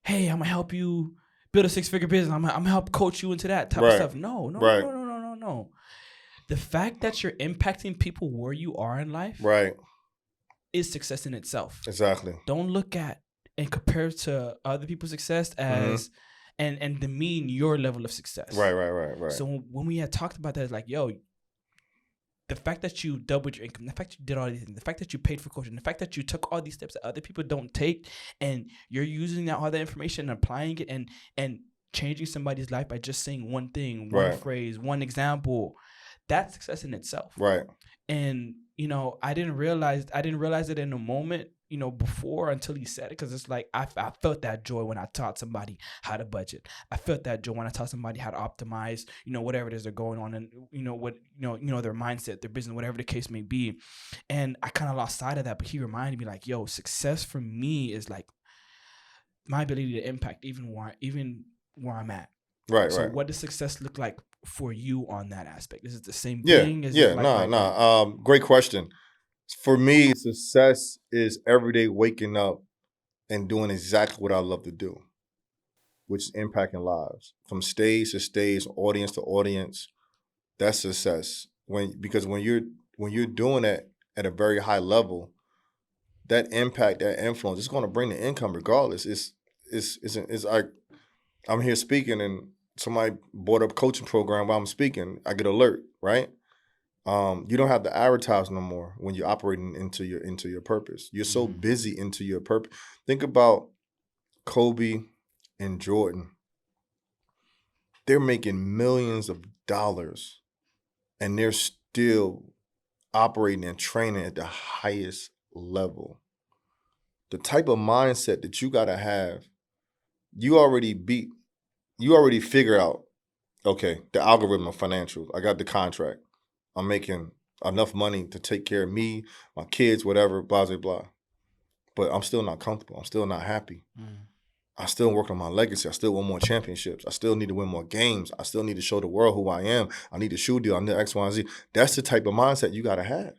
hey, I'm going to help you build a 6-figure business. I'm going to help coach you into that type of stuff. No. The fact that you're impacting people where you are in life is success in itself. Exactly. Don't look at and compare to other people's success as and demean your level of success. Right. So when we had talked about that, it's like, yo, the fact that you doubled your income, the fact you did all these things, the fact that you paid for coaching, the fact that you took all these steps that other people don't take, and you're using all that information and applying it and changing somebody's life by just saying one thing, one phrase, one example, that's success in itself. Right. And, you know, I didn't realize it in a moment, you know, before until he said it, because it's like I felt that joy when I taught somebody how to budget. I felt that joy when I taught somebody how to optimize, you know, whatever it is they're going on, and you know their mindset, their business, whatever the case may be. And I kind of lost sight of that, but he reminded me like, yo, success for me is like my ability to impact even where I'm at. Right. So what does success look like for you on that aspect? Is it the same thing? Great question. For me, success is every day waking up and doing exactly what I love to do, which is impacting lives from stage to stage, audience to audience. That's success. Because when you're doing it at a very high level, that impact, that influence, it's going to bring the income regardless. It's like I'm here speaking and somebody bought up a coaching program while I'm speaking. I get alert, right? You don't have to advertise no more when you're operating into your purpose. You're so busy into your purpose. Think about Kobe and Jordan. They're making millions of dollars and they're still operating and training at the highest level. The type of mindset that you got to have, you already figure out, okay, the algorithm of financials. I got the contract. I'm making enough money to take care of me, my kids, whatever, blah, blah, blah. But I'm still not comfortable. I'm still not happy. I still work on my legacy. I still want more championships. I still need to win more games. I still need to show the world who I am. I need a shoe deal. I need X, Y, and Z. That's the type of mindset you got to have.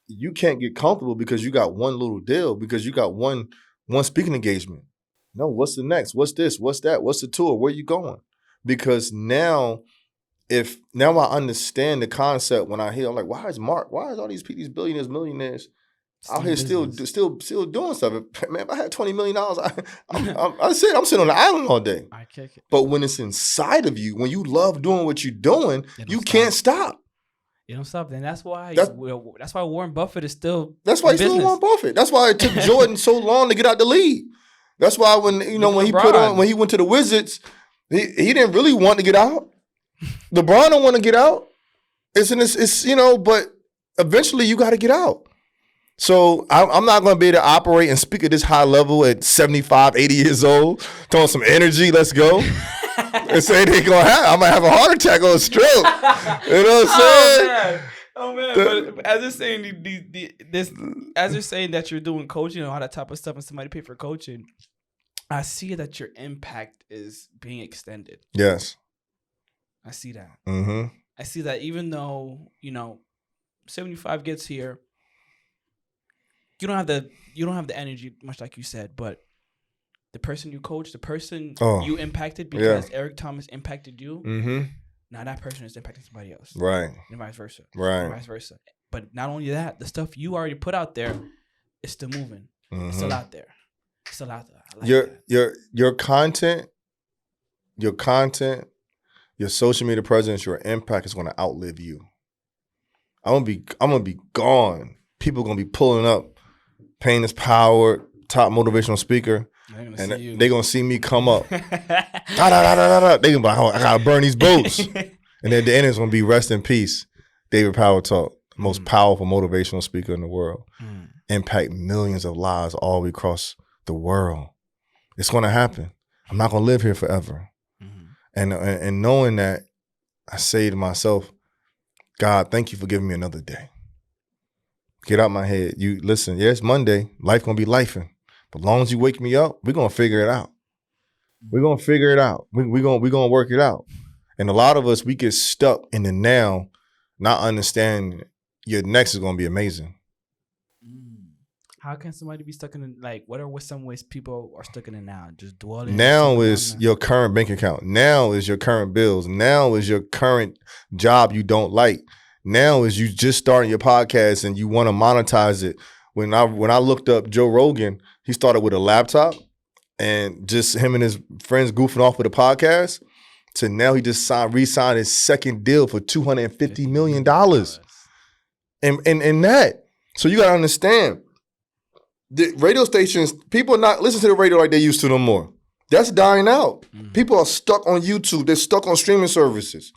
You can't get comfortable because you got one little deal, because you got one speaking engagement. No, what's the next? What's this? What's that? What's the tour? Where you going? Because now I understand the concept when I hear, I'm like, why is all these billionaires, millionaires out here still doing stuff? Man, if I had $20 million, I'm sitting on the island all day. I kick it. But when it's inside of you, when you love doing what you're doing, you can't stop. You don't stop. And that's why Warren Buffett is still. That's why he's still Warren Buffett. That's why it took Jordan so long to get out the league. That's why when he went to the Wizards, he didn't really want to get out. LeBron don't want to get out. But eventually you got to get out. So I'm not going to be able to operate and speak at this high level at 75, 80 years old, throwing some energy, let's go. And say they going to have, I might have a heart attack or a stroke. You know what I'm saying? Oh man! But as you're saying as you're saying that you're doing coaching and all that type of stuff, and somebody pay for coaching, I see that your impact is being extended. Yes, I see that. Mm-hmm. I see that even though 75 gets here, you don't have the energy, much like you said, but the person you coach, the person you impacted because Eric Thomas impacted you. Mm-hmm. Now that person is impacting somebody else. Right. And vice versa. Right. And vice versa. But not only that, the stuff you already put out there is still moving. Mm-hmm. It's still out there. It's still out there. I like your content, your social media presence, your impact is going to outlive you. I'm gonna be gone. People are gonna be pulling up, Pain is Power, top motivational speaker, and they're going to see me come up. They going to be like, oh, I got to burn these boats. And at the end, it's going to be rest in peace. David Power Talk, the most powerful motivational speaker in the world. Impact millions of lives all across the world. It's going to happen. I'm not going to live here forever. And knowing that, I say to myself, God, thank you for giving me another day. Get out my head. You listen, yeah, it's Monday. Life going to be lifing. But as long as you wake me up, we're going to figure it out. We're going to figure it out. We're going to work it out. And a lot of us, we get stuck in the now, not understanding your next is going to be amazing. How can somebody be stuck in the, like, what are some ways people are stuck in the now? Just dwelling. Now is your current bank account. Now is your current bills. Now is your current job you don't like. Now is you just starting your podcast and you want to monetize it. When I looked up Joe Rogan, he started with a laptop and just him and his friends goofing off with a podcast. To now he just re-signed his second deal for $250 million. And that. So you got to understand. The radio stations, people are not listening to the radio like they used to no more. That's dying out. People are stuck on YouTube. They're stuck on streaming services.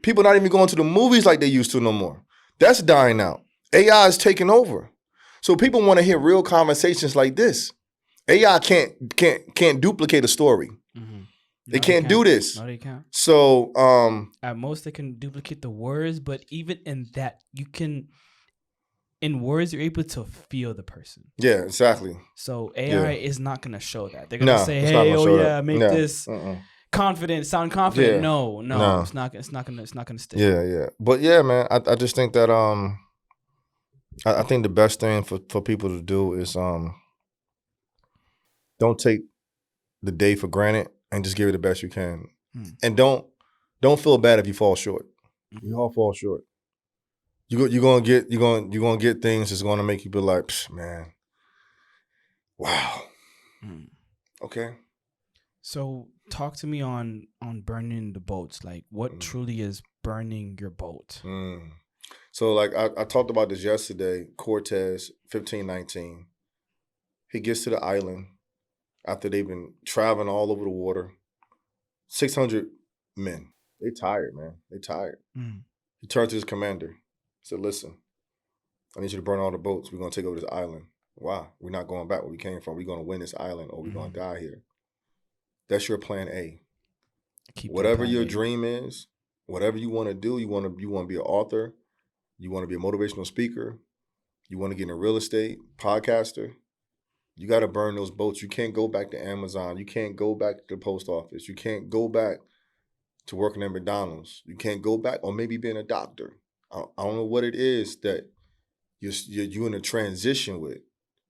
People are not even going to the movies like they used to no more. That's dying out. AI is taking over. So people want to hear real conversations like this. AI can't duplicate a story. They can't do this. No, they can't. So at most they can duplicate the words, but even in that, you can. In words, you're able to feel the person. Yeah, exactly. So AI is not going to show that. They're going to say, "Hey, oh yeah, make this confident, sound confident." Yeah. No, it's not going to stick. Yeah. But yeah, man, I just think that I think the best thing for people to do is don't take the day for granted and just give it the best you can, and don't feel bad if you fall short. We all fall short. You're gonna get things that's gonna make you be like, man, wow. Okay. So talk to me on burning the boats. Like, what truly is burning your boat? So like I talked about this yesterday. Cortez, 1519. He gets to the island after they've been traveling all over the water. 600 men. They tired, man. They tired. He turned to his commander. Said, listen, I need you to burn all the boats. We're going to take over this island. Why? We're not going back where we came from. We're going to win this island or we're going to die here. That's your plan A. Whatever your dream is, whatever you want to do, you want to be an author, you want to be a motivational speaker, you want to get into real estate, podcaster, you got to burn those boats. You can't go back to Amazon. You can't go back to the post office. You can't go back to working at McDonald's. You can't go back or maybe being a doctor. I don't know what it is that you're in a transition with,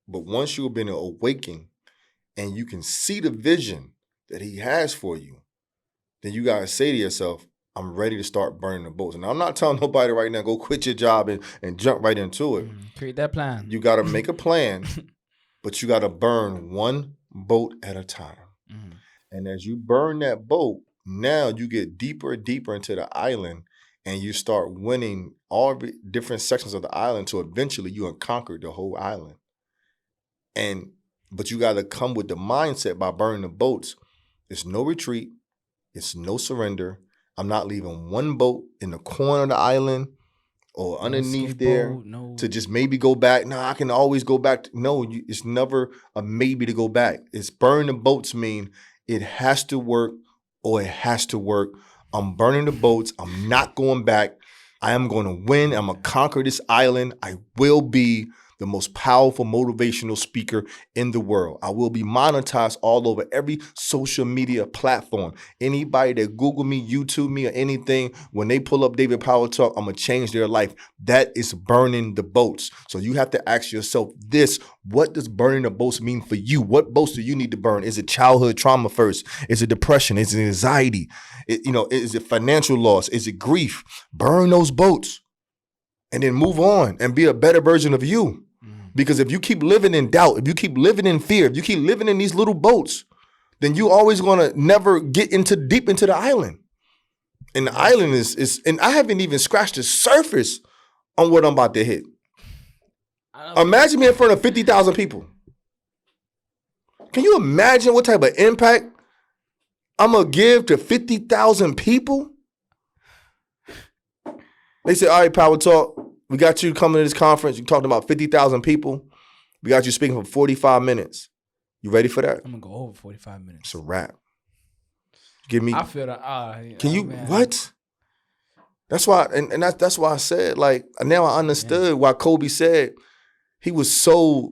but once you've been awakened and you can see the vision that he has for you, then you gotta say to yourself, I'm ready to start burning the boats. And I'm not telling nobody right now, go quit your job and jump right into it. Create that plan. You gotta make a plan, but you gotta burn one boat at a time. And as you burn that boat, now you get deeper and deeper into the island and you start winning all different sections of the island till eventually you conquer the whole island. But you got to come with the mindset by burning the boats. It's no retreat. It's no surrender. I'm not leaving one boat in the corner of the island or underneath there to just maybe go back. No, I can always go back. It's never a maybe to go back. It's burning the boats mean it has to work or it has to work. I'm burning the boats. I'm not going back. I am going to win. I'm going to conquer this island. I will be the most powerful motivational speaker in the world. I will be monetized all over every social media platform. Anybody that Google me, YouTube me, or anything, when they pull up David Power Talk, I'm going to change their life. That is burning the boats. So you have to ask yourself this: what does burning the boats mean for you? What boats do you need to burn? Is it childhood trauma first? Is it depression? Is it anxiety? Is it financial loss? Is it grief? Burn those boats and then move on and be a better version of you. Because if you keep living in doubt, if you keep living in fear, if you keep living in these little boats, then you always gonna never get deep into the island. And the island is and I haven't even scratched the surface on what I'm about to hit. Imagine me in front of 50,000 people. Can you imagine what type of impact I'm going to give to 50,000 people? They said, all right, Power Talk, we got you coming to this conference. You're talking about 50,000 people. We got you speaking for 45 minutes. You ready for that? I'm going to go over 45 minutes. It's a wrap. Give me. I feel that. Can you, man. What? That's why, and that's why I said, like, now I understood why Kobe said he was so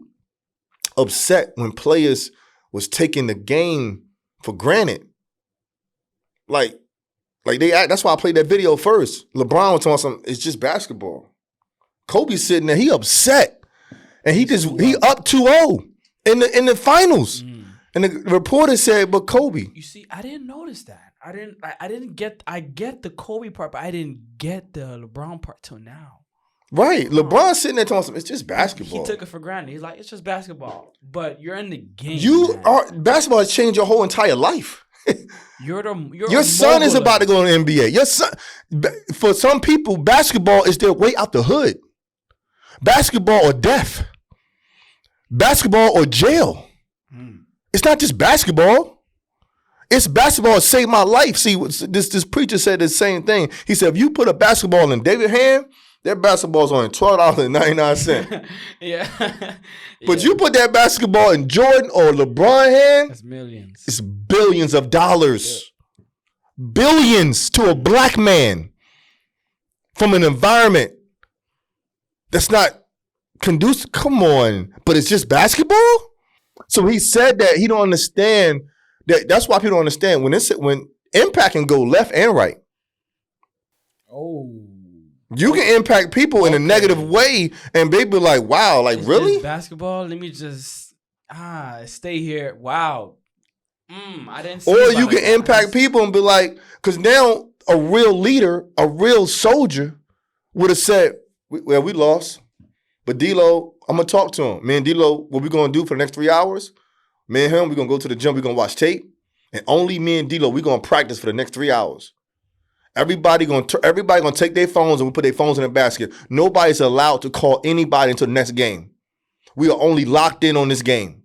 upset when players was taking the game for granted. Like that's why I played that video first. LeBron was talking something, it's just basketball. Kobe's sitting there, he upset. And he up 2-0 in the finals. And the reporter said, but Kobe. You see, I didn't notice that. I get the Kobe part, but I didn't get the LeBron part till now. Right. LeBron sitting there talking something, it's just basketball. He took it for granted. He's like, it's just basketball. But you're in the game. Basketball has changed your whole entire life. Your son is about to go to the NBA. Your son, for some people, basketball is their way out the hood. Basketball or death. Basketball or jail. It's not just basketball. It's basketball that saved my life. See, this preacher said the same thing. He said, if you put a basketball in David's hand, that basketball's only $12.99. Yeah. But you put that basketball in Jordan or LeBron's hand, that's millions. It's billions of dollars. Yeah. Billions to a black man from an environment that's not conducive. Come on. But it's just basketball? So he said that he don't understand that. That's why people don't understand when impact can go left and right. Oh. You can impact people in a negative way and they be like, wow, like, really? Basketball, let me just stay here. Wow. I didn't see. Or you can impact people and be like, because now a real leader, a real soldier would have said, well, we lost. But D-Lo, I'm going to talk to him. Me and D-Lo, what we going to do for the next 3 hours? Me and him, we're going to go to the gym, we're going to watch tape. And only me and D-Lo, we're going to practice for the next 3 hours. Everybody gonna take their phones and we put their phones in a basket. Nobody's allowed to call anybody until the next game. We are only locked in on this game.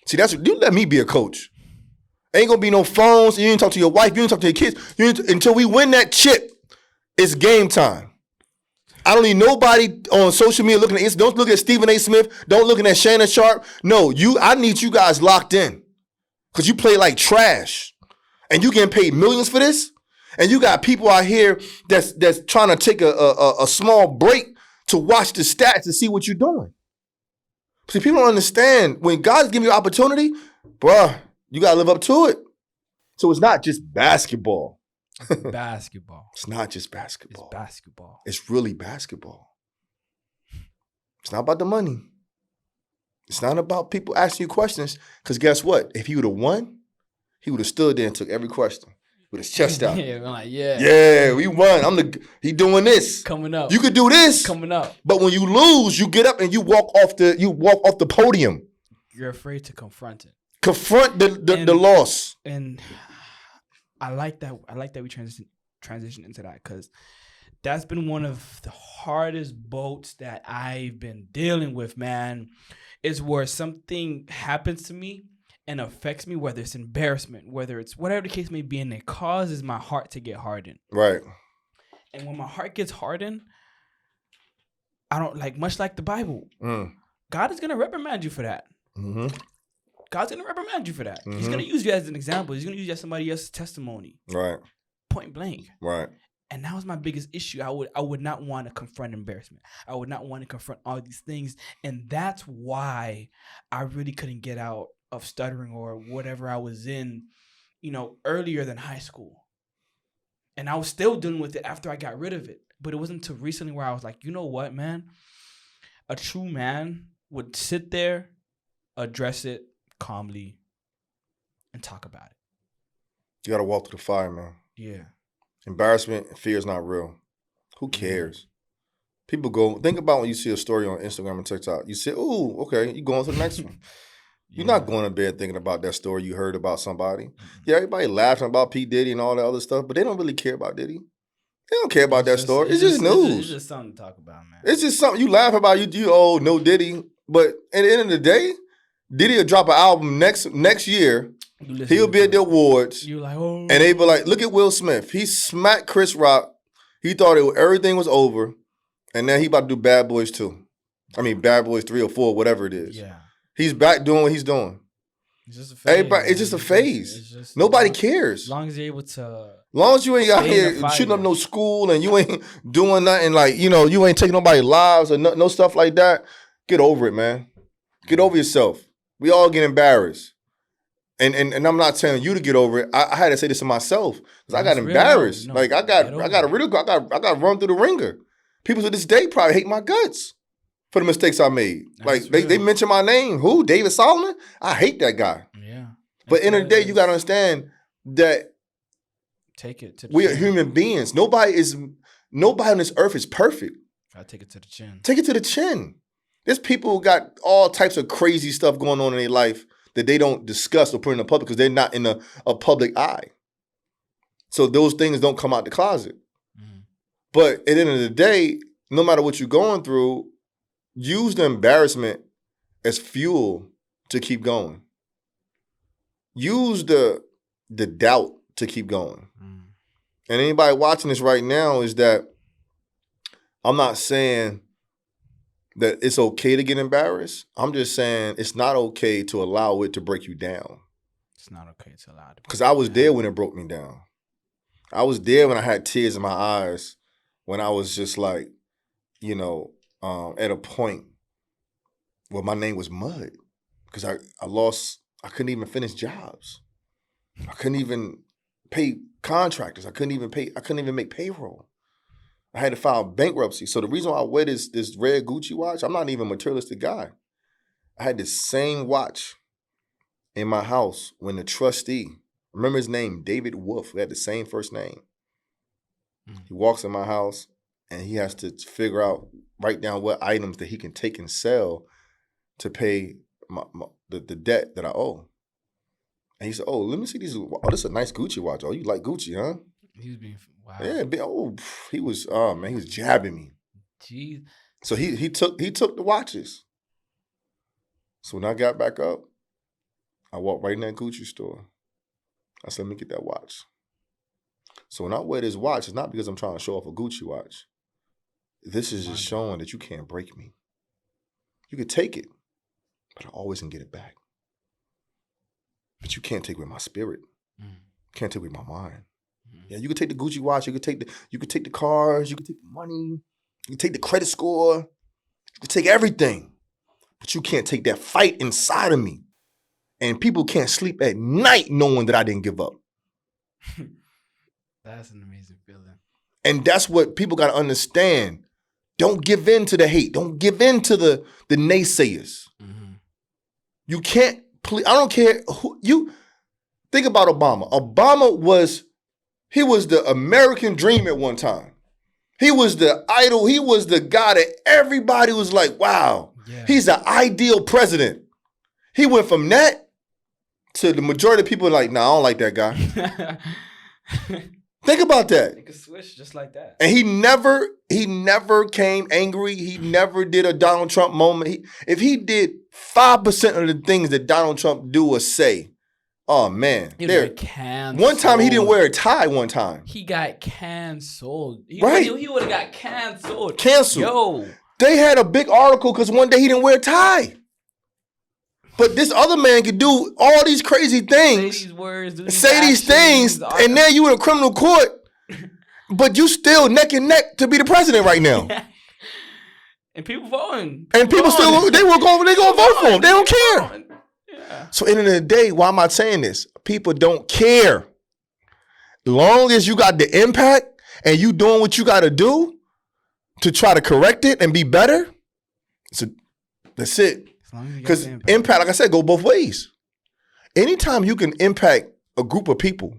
See, you let me be a coach. Ain't gonna be no phones. You ain't talk to your wife. You ain't talk to your kids. Until we win that chip, it's game time. I don't need nobody on social media looking at it. Don't look at Stephen A. Smith. Don't look at Shannon Sharp. No, I need you guys locked in because you play like trash, and you getting paid millions for this. And you got people out here that's trying to take a small break to watch the stats to see what you're doing. See, people don't understand. When God's giving you opportunity, bruh, you got to live up to it. So it's not just basketball. Basketball. It's not just basketball. It's basketball. It's really basketball. It's not about the money. It's not about people asking you questions. Because guess what? If he would have won, he would have stood there and took every question. With his chest out. Yeah, I'm like, yeah. Yeah, we won. He doing this. Coming up. You could do this. Coming up. But when you lose, you get up and you walk off the podium. You're afraid to confront it. Confront the loss. And I like that we transition into that because that's been one of the hardest boats that I've been dealing with, man. Is where something happens to me and affects me, whether it's embarrassment, whether it's whatever the case may be, and it causes my heart to get hardened. Right. And when my heart gets hardened, I don't much like the Bible. God is going to reprimand you for that. Mm-hmm. God's going to reprimand you for that. Mm-hmm. He's going to use you as an example. He's going to use you as somebody else's testimony. Right. Point blank. Right. And that was my biggest issue. I would not want to confront embarrassment. I would not want to confront all these things. And that's why I really couldn't get out of stuttering or whatever I was in, earlier than high school. And I was still dealing with it after I got rid of it. But it wasn't until recently where I was like, you know what, man? A true man would sit there, address it calmly, and talk about it. You got to walk through the fire, man. Yeah. Embarrassment and fear is not real. Who cares? People go, think about when you see a story on Instagram and TikTok. You say, ooh, okay, you go on to the next one. You're not going to bed thinking about that story you heard about somebody. Mm-hmm. Yeah, everybody laughing about P. Diddy and all that other stuff, but they don't really care about Diddy. They don't care about that story. It's just news. It's just something to talk about, man. It's just something you laugh about. You no Diddy. But at the end of the day, Diddy will drop an album next year. He'll be at the awards. You like, oh. And they be like, look at Will Smith. He smacked Chris Rock. He thought everything was over. And now he about to do Bad Boys 2. I mean, Bad Boys 3 or 4, whatever it is. Yeah. He's back doing what he's doing. It's just a phase. It's just a phase. Nobody cares. As long as you're able to. As long as you ain't out here shooting up no school and you ain't doing nothing like, you ain't taking nobody's lives or no stuff like that, get over it, man. Get over yourself. We all get embarrassed. And I'm not telling you to get over it. I had to say this to myself because I got embarrassed. Like I got run through the ringer. People to this day probably hate my guts for the mistakes I made. Like they mention my name. Who? David Solomon? I hate that guy. Yeah. But end of the day, you gotta understand that take it to the we are human beings. Nobody on this earth is perfect. Gotta take it to the chin. Take it to the chin. There's people who got all types of crazy stuff going on in their life that they don't discuss or put in the public because they're not in a public eye. So those things don't come out the closet. Mm. But at the end of the day, no matter what you're going through, use the embarrassment as fuel to keep going. Use the doubt to keep going. Mm. And anybody watching this right now is that I'm not saying that it's okay to get embarrassed. I'm just saying it's not okay to allow it to break you down. It's not okay to allow it. Because I was there when it broke me down. I was there when I had tears in my eyes, when I was just like, at a point where my name was mud. Because I couldn't even finish jobs. I couldn't even pay contractors. I couldn't even make payroll. I had to file bankruptcy. So the reason why I wear this red Gucci watch, I'm not even a materialistic guy. I had the same watch in my house when the trustee, remember his name, David Wolf, we had the same first name. He walks in my house and he has to write down what items that he can take and sell to pay the debt that I owe. And he said, oh, let me see these. Oh, this is a nice Gucci watch. Oh, you like Gucci, huh? He was being, wow. Yeah, he was jabbing me. Jeez. So he took the watches. So when I got back up, I walked right in that Gucci store. I said, let me get that watch. So when I wear this watch, it's not because I'm trying to show off a Gucci watch. This is just showing that you can't break me. You could take it, but I always can get it back. But you can't take away my spirit. Can't take away my mind. Yeah, you could take the Gucci watch, you could take the cars, you could take the money, you could take the credit score, you could take everything. But you can't take that fight inside of me. And people can't sleep at night knowing that I didn't give up. That's an amazing feeling. And that's what people got to understand. Don't give in to the hate. Don't give in to the naysayers. Mm-hmm. You can't, I don't care who, you think about Obama. Obama was the American dream at one time. He was the idol. He was the guy that everybody was like, wow, he's the ideal president. He went from that to the majority of people like, nah, I don't like that guy. Think about that. He could switch just like that. And he never came angry. He never did a Donald Trump moment. If he did 5% of the things that Donald Trump do or say, oh man. He got canceled. One time he didn't wear a tie one time. He got canceled. He would have got canceled. Yo. They had a big article because one day he didn't wear a tie. But this other man could do all these crazy things, say these words, say these things, and now you in a criminal court, but you still neck and neck to be the president right now. And people voting. And people still, they gonna vote for him. They don't care. Yeah. So at the end of the day, why am I saying this? People don't care. Long as you got the impact and you doing what you got to do to try to correct it and be better, so that's it. Because impact, like I said, go both ways. Anytime you can impact a group of people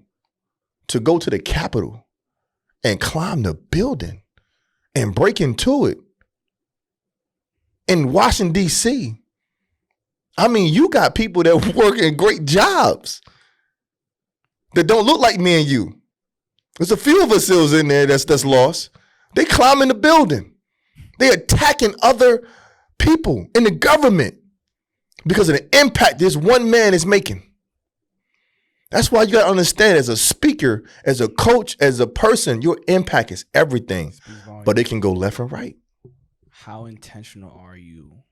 to go to the Capitol and climb the building and break into it in Washington, D.C., I mean, you got people that work in great jobs that don't look like me and you. There's a few of us still in there that's lost. They climbing the building. They attacking other people in the government. because of the impact this one man is making. That's why you got to understand, as a speaker, as a coach, as a person, your impact is everything. But it can go left and right. How intentional are you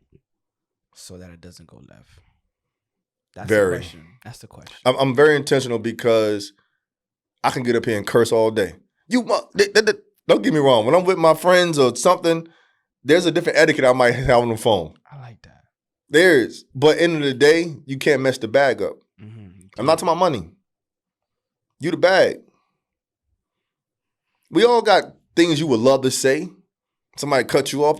so that it doesn't go left? That's very. The question. That's the question. I'm very intentional because I can get up here and curse all day. Don't get me wrong. When I'm with my friends or something, there's a different etiquette I might have on the phone. I like that. There is. But end of the day, you can't mess the bag up. Mm-hmm. I'm not talking about money. You the bag. We all got things you would love to say. Somebody cut you off.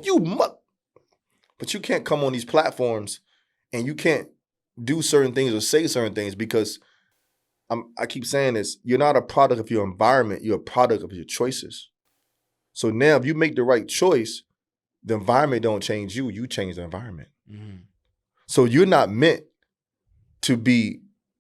But you can't come on these platforms and you can't do certain things or say certain things because I keep saying this. You're not a product of your environment. You're a product of your choices. So now if you make the right choice, the environment don't change you. You change the environment. Mm-hmm. So you're not meant to be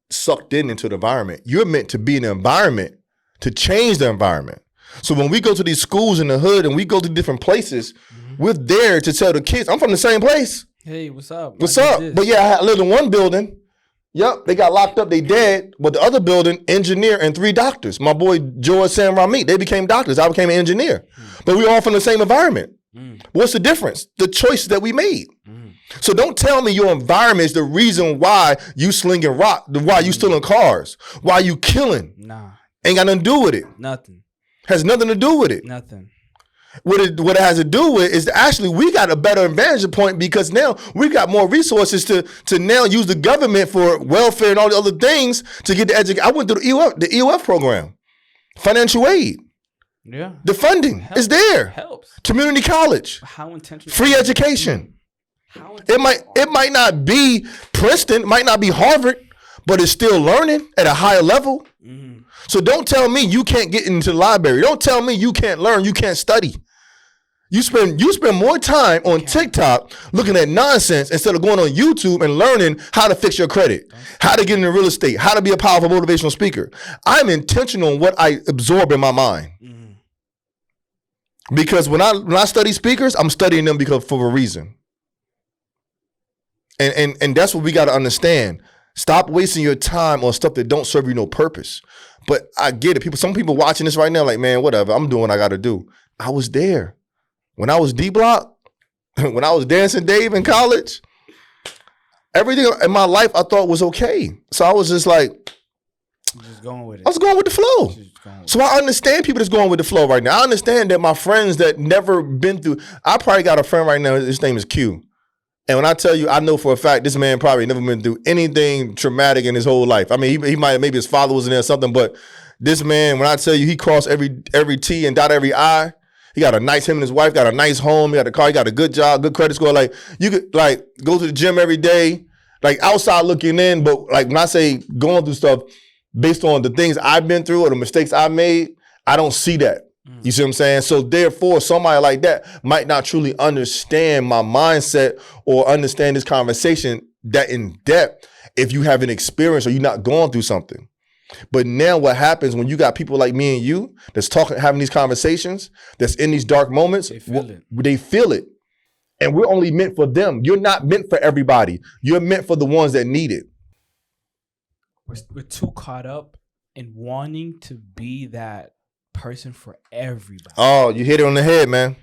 sucked into the environment. You're meant to be in the environment to change the environment. So when we go to these schools in the hood and we go to different places, we're there to tell the kids, I'm from the same place. Hey, what's up? What's up? But yeah, I lived in one building. Yep, they got locked up, they dead. But the other building, engineer and 3 doctors. My boy George Sam Ramit, they became doctors. I became an engineer. But we all from the same environment. What's the difference? The choices that we made. So don't tell me your environment is the reason why you slinging rock, why you stealing cars, why you killing. Nah. Ain't got nothing to do with it. Nothing. Has nothing to do with it. Nothing. What it has to do with is that actually we got a better advantage point because now we got more resources to now use the government for welfare and all the other things to get the education. I went through the EOF program, financial aid. Yeah. The funding is there. Helps. Community college. How intentional? Free education. It might not be Princeton, might not be Harvard, but it's still learning at a higher level. Mm-hmm. So don't tell me you can't get into the library. Don't tell me you can't learn, you can't study. You spend more time on TikTok looking at nonsense instead of going on YouTube and learning how to fix your credit, how to get into real estate, how to be a powerful motivational speaker. I'm intentional on what I absorb in my mind. Mm-hmm. Because when I study speakers, I'm studying them for a reason. And that's what we got to understand. Stop wasting your time on stuff that don't serve you no purpose. But I get it. Some people watching this right now like, man, whatever. I'm doing what I got to do. I was there. When I was D-Block, when I was Dancing Dave in college, everything in my life I thought was okay. So I was just like, just going with it. I was going with the flow. So I understand people that's going with the flow right now. I understand that my friends that never been through, I probably got a friend right now, his name is Q. And when I tell you, I know for a fact this man probably never been through anything traumatic in his whole life. I mean, he might, maybe his father was in there or something, but this man, when I tell you he crossed every T and dotted every I, he got him and his wife got a nice home, he got a car, he got a good job, good credit score. Like, you could like go to the gym every day, like outside looking in, but like when I say going through stuff based on the things I've been through or the mistakes I made, I don't see that. You see what I'm saying? So therefore, somebody like that might not truly understand my mindset or understand this conversation that in depth if you haven't experienced or you're not going through something. But now what happens when you got people like me and you that's talking, having these conversations, that's in these dark moments, they feel it. And we're only meant for them. You're not meant for everybody. You're meant for the ones that need it. We're too caught up in wanting to be that person for everybody. Oh, you hit it on the head, man.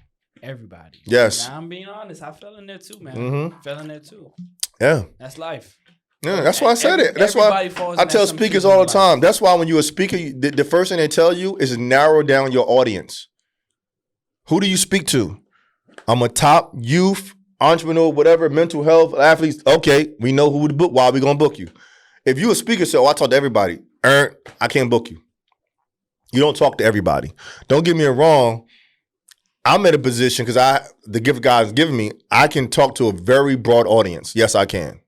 Everybody. Yes. Now, I'm being honest. I fell in there too, man. Mm-hmm. Fell in there too. Yeah. That's life. Yeah, that's why I said it. That's why I tell speakers all the time. That's why when you're a speaker, the first thing they tell you is narrow down your audience. Who do you speak to? I'm a top youth, entrepreneur, whatever, mental health, athletes. Okay, we know who to book. Why are we going to book you? If you're a speaker, say, I talk to everybody. I can't book you. You don't talk to everybody. Don't get me wrong. I'm in a position because the gift God has given me, I can talk to a very broad audience. Yes, I can.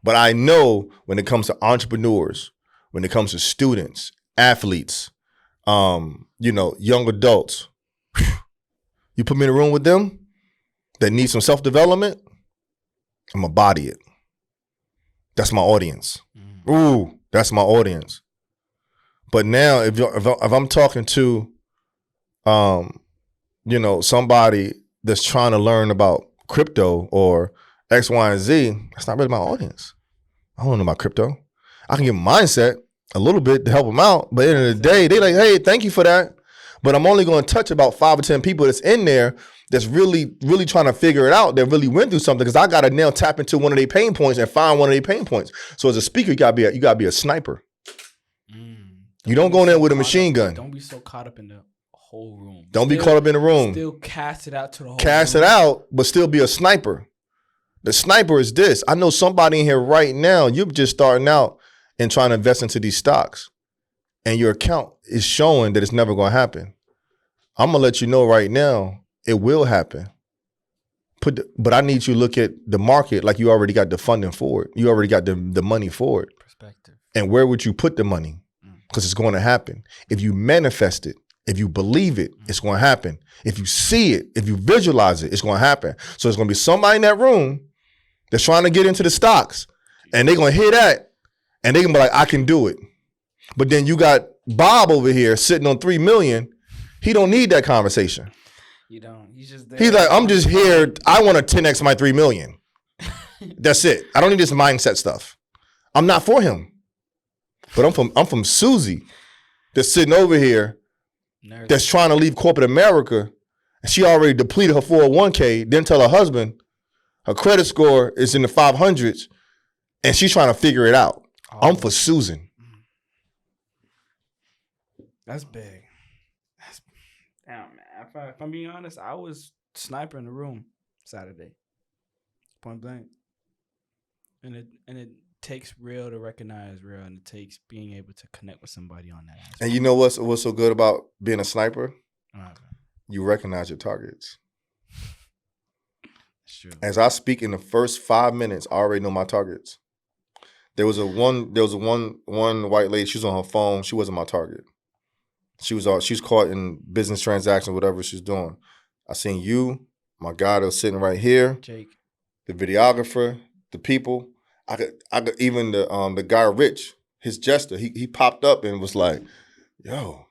But I know when it comes to entrepreneurs, when it comes to students, athletes, young adults, you put me in a room with them that need some self-development, I'm going to body it. That's my audience. Ooh, that's my audience. But now if I'm talking to, somebody that's trying to learn about crypto or X, Y, and Z, that's not really my audience. I don't know about crypto. I can give them mindset a little bit to help them out, but at the end of the day, they like, hey, thank you for that. But I'm only going to touch about 5 or 10 people that's in there that's really, really trying to figure it out, that really went through something, because I got to now tap into one of their pain points and find one of their pain points. So as a speaker, you got to be a sniper. You don't go in there with a machine gun. Don't be so caught up in the whole room. Don't be caught up in the room. Still cast it out to the whole Cast room. it out, but still be a sniper. The sniper is this. I know somebody in here right now, you're just starting out and trying to invest into these stocks, and your account is showing that it's never going to happen. I'm going to let you know right now, it will happen. But I need you to look at the market like you already got the funding for it. You already got the money for it. Perspective. And where would you put the money? Because it's going to happen. If you manifest it, if you believe it, it's going to happen. If you see it, if you visualize it, it's going to happen. So there's going to be somebody in that room that's trying to get into the stocks, and they're going to hear that, and they're going to be like, I can do it. But then you got Bob over here sitting on 3 million. He don't need that conversation. You don't. He's just there. He's like, I'm just here. I want to 10x my 3 million. That's it. I don't need this mindset stuff. I'm not for him. But I'm from Susie that's sitting over here that's trying to leave corporate America. And she already depleted her 401k, didn't tell her husband her credit score is in the 500s, and she's trying to figure it out. I'm for Susan. That's big. Damn, man. If I'm being honest, I was sniper in the room Saturday, point blank. And it takes real to recognize real, and it takes being able to connect with somebody on that aspect. And you know what's so good about being a sniper? Okay. You recognize your targets. That's true. As I speak in the first 5 minutes, I already know my targets. There was one white lady. She was on her phone. She wasn't my target. She was caught in business transaction, whatever she's doing. I seen you, my guy that was sitting right here, Jake, the videographer, the people. I could even the guy Rich, his jester. He popped up and was like, "Yo."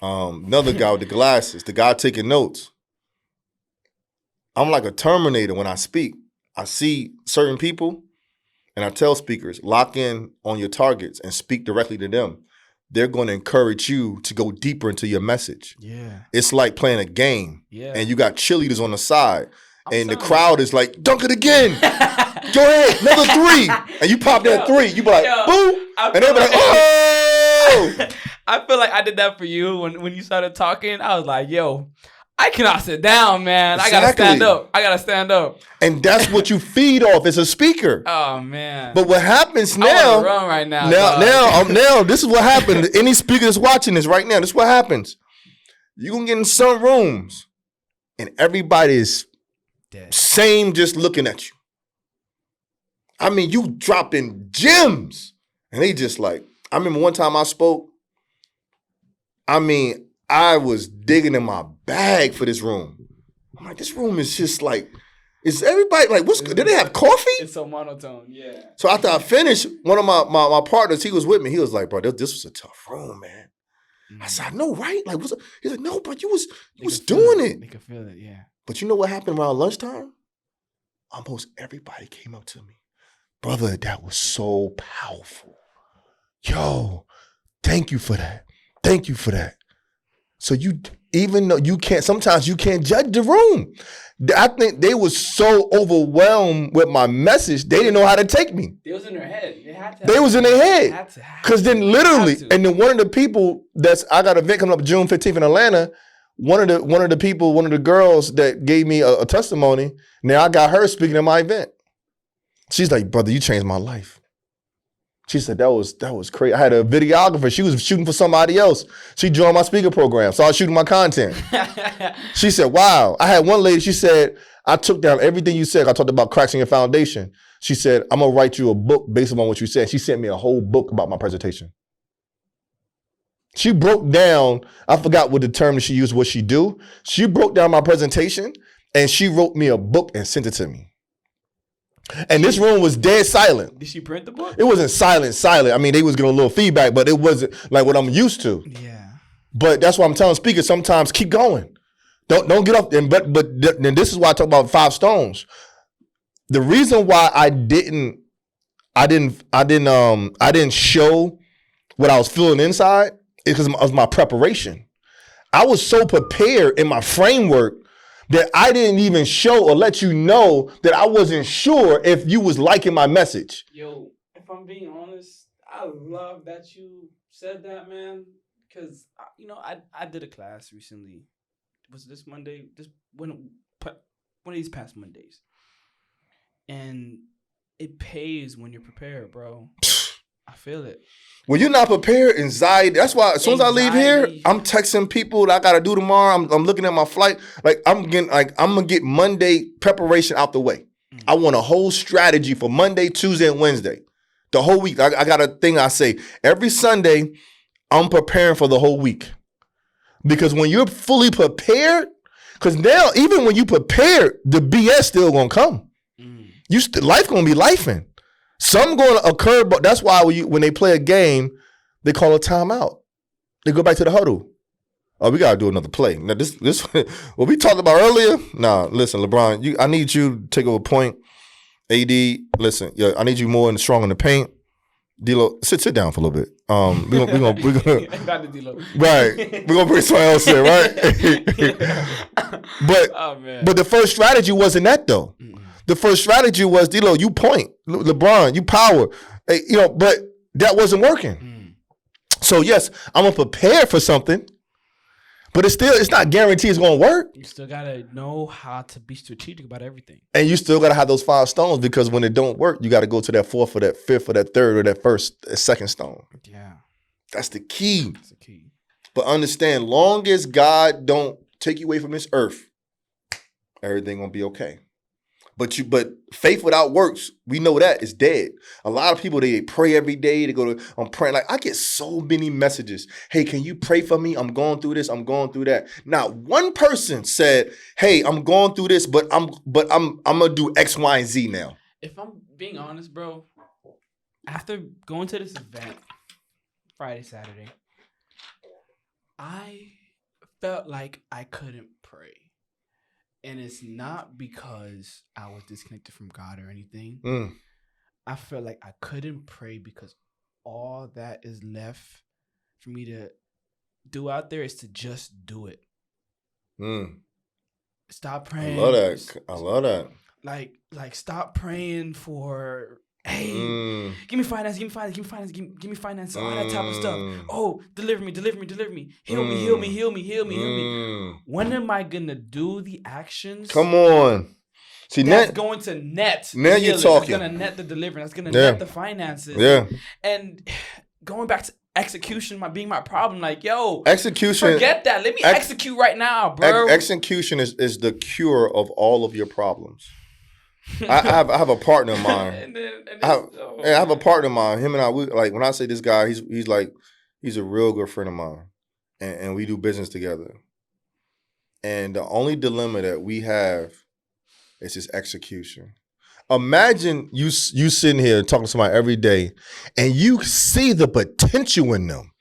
Another guy with the glasses, the guy taking notes. I'm like a Terminator when I speak. I see certain people, and I tell speakers, lock in on your targets and speak directly to them. They're going to encourage you to go deeper into your message. Yeah. It's like playing a game. Yeah. And you got cheerleaders on the side. And the crowd is like, dunk it again. Go ahead, another 3. And you pop that 3. You be like, boo. And they be like, oh. I feel like I did that for you when you started talking. I was like, yo, I cannot sit down, man. Exactly. I gotta stand up. And that's what you feed off as a speaker. Oh man. But what happens now? I wanna run right now. Now, this is what happened. Any speaker that's watching this right now, this is what happens. You're gonna get in some rooms, and everybody is dead. Same, just looking at you. I mean, you dropping gems, and they just like. I remember one time I spoke. I mean, I was digging in my bag for this room. I'm like, this room is just like, is everybody like, did they have coffee? It's so monotone, yeah. So after I finished, one of my partners, he was with me. He was like, bro, this was a tough room, man. I said, I know, right? Like, what's up? He's like, no, but you was doing it. They could feel it, yeah. But you know what happened around lunchtime? Almost everybody came up to me. Brother, that was so powerful. Yo, thank you for that. Thank you for that. So even though sometimes you can't judge the room. I think they was so overwhelmed with my message, they didn't know how to take me. They was in their head. They was in their head. Because then literally, and then one of the people I got an event coming up June 15th in Atlanta. One of the girls that gave me a testimony, now I got her speaking at my event. She's like, brother, you changed my life. She said, that was crazy. I had a videographer. She was shooting for somebody else. She joined my speaker program, so I was shooting my content. She said, wow. I had one lady, she said, I took down everything you said. I talked about cracks in your foundation. She said, I'm going to write you a book based on what you said. She sent me a whole book about my presentation. She broke down, I forgot what the term that she used, what she do. She broke down my presentation, and she wrote me a book and sent it to me. And this room was dead silent. Did she print the book? It wasn't silent. I mean, they was getting a little feedback, but it wasn't like what I'm used to. Yeah. But that's why I'm telling speakers sometimes keep going. Don't get up. But then this is why I talk about 5 stones. the reason why I didn't show what I was feeling inside is because of my preparation. I was so prepared in my framework that I didn't even show or let you know that I wasn't sure if you was liking my message. Yo, if I'm being honest, I love that you said that, man. Because, I did a class recently. Was this Monday? One of these past Mondays. And it pays when you're prepared, bro. I feel it. When you're not prepared, anxiety. That's why as soon as I leave here, I'm texting people that I gotta do tomorrow. I'm looking at my flight. I'm gonna get Monday preparation out the way. Mm-hmm. I want a whole strategy for Monday, Tuesday, and Wednesday. The whole week. I got a thing I say every Sunday. I'm preparing for the whole week. Because when you're fully prepared, because now even when you prepared, the BS still gonna come. Life gonna be lifing. Something going to occur, but that's why when they play a game, they call a timeout. They go back to the huddle. Oh, we gotta do another play. Now this what we talked about earlier. Nah, listen, LeBron, I need you to take over point. AD, listen, I need you more strong in the paint. D-Lo, sit down for a little bit. We're gonna right. We're gonna bring someone else in, right? But the first strategy wasn't that though. The first strategy was, D-Lo, you point. LeBron, you power. But that wasn't working. So yes, I'm gonna prepare for something, but it's not guaranteed it's gonna work. You still gotta know how to be strategic about everything. And you still gotta have those 5 stones, because when it don't work, you gotta go to that 4th or that 5th or that 3rd or that second stone. Yeah. That's the key. That's the key. But understand, long as God don't take you away from this earth, everything gonna be okay. But faith without works, we know that is dead. A lot of people, they pray every day. They go to, I'm praying. Like, I get so many messages. Hey, can you pray for me? I'm going through this. I'm going through that. Not one person said, hey, I'm going through this, but I'm gonna do X, Y, and Z now. If I'm being honest, bro, after going to this event Friday, Saturday, I felt like I couldn't pray. And it's not because I was disconnected from God or anything. I felt like I couldn't pray because all that is left for me to do out there is to just do it. Stop praying. I love that. Like stop praying for, hey, give me finance, give me finance, all that type of stuff. Oh, deliver me, heal me. When am I gonna do the actions? Come on. See, that's going to net. Now you're talking. That's gonna net the deliverance. That's gonna net the finances. Yeah. And going back to execution being my problem, like, yo, execution. Forget that. Let me execute right now, bro. Execution is the cure of all of your problems. I have a partner of mine. I have a partner of mine. Him and I, like, when I say this guy, he's a real good friend of mine, and we do business together. And the only dilemma that we have is his execution. Imagine you sitting here talking to somebody every day, and you see the potential in them.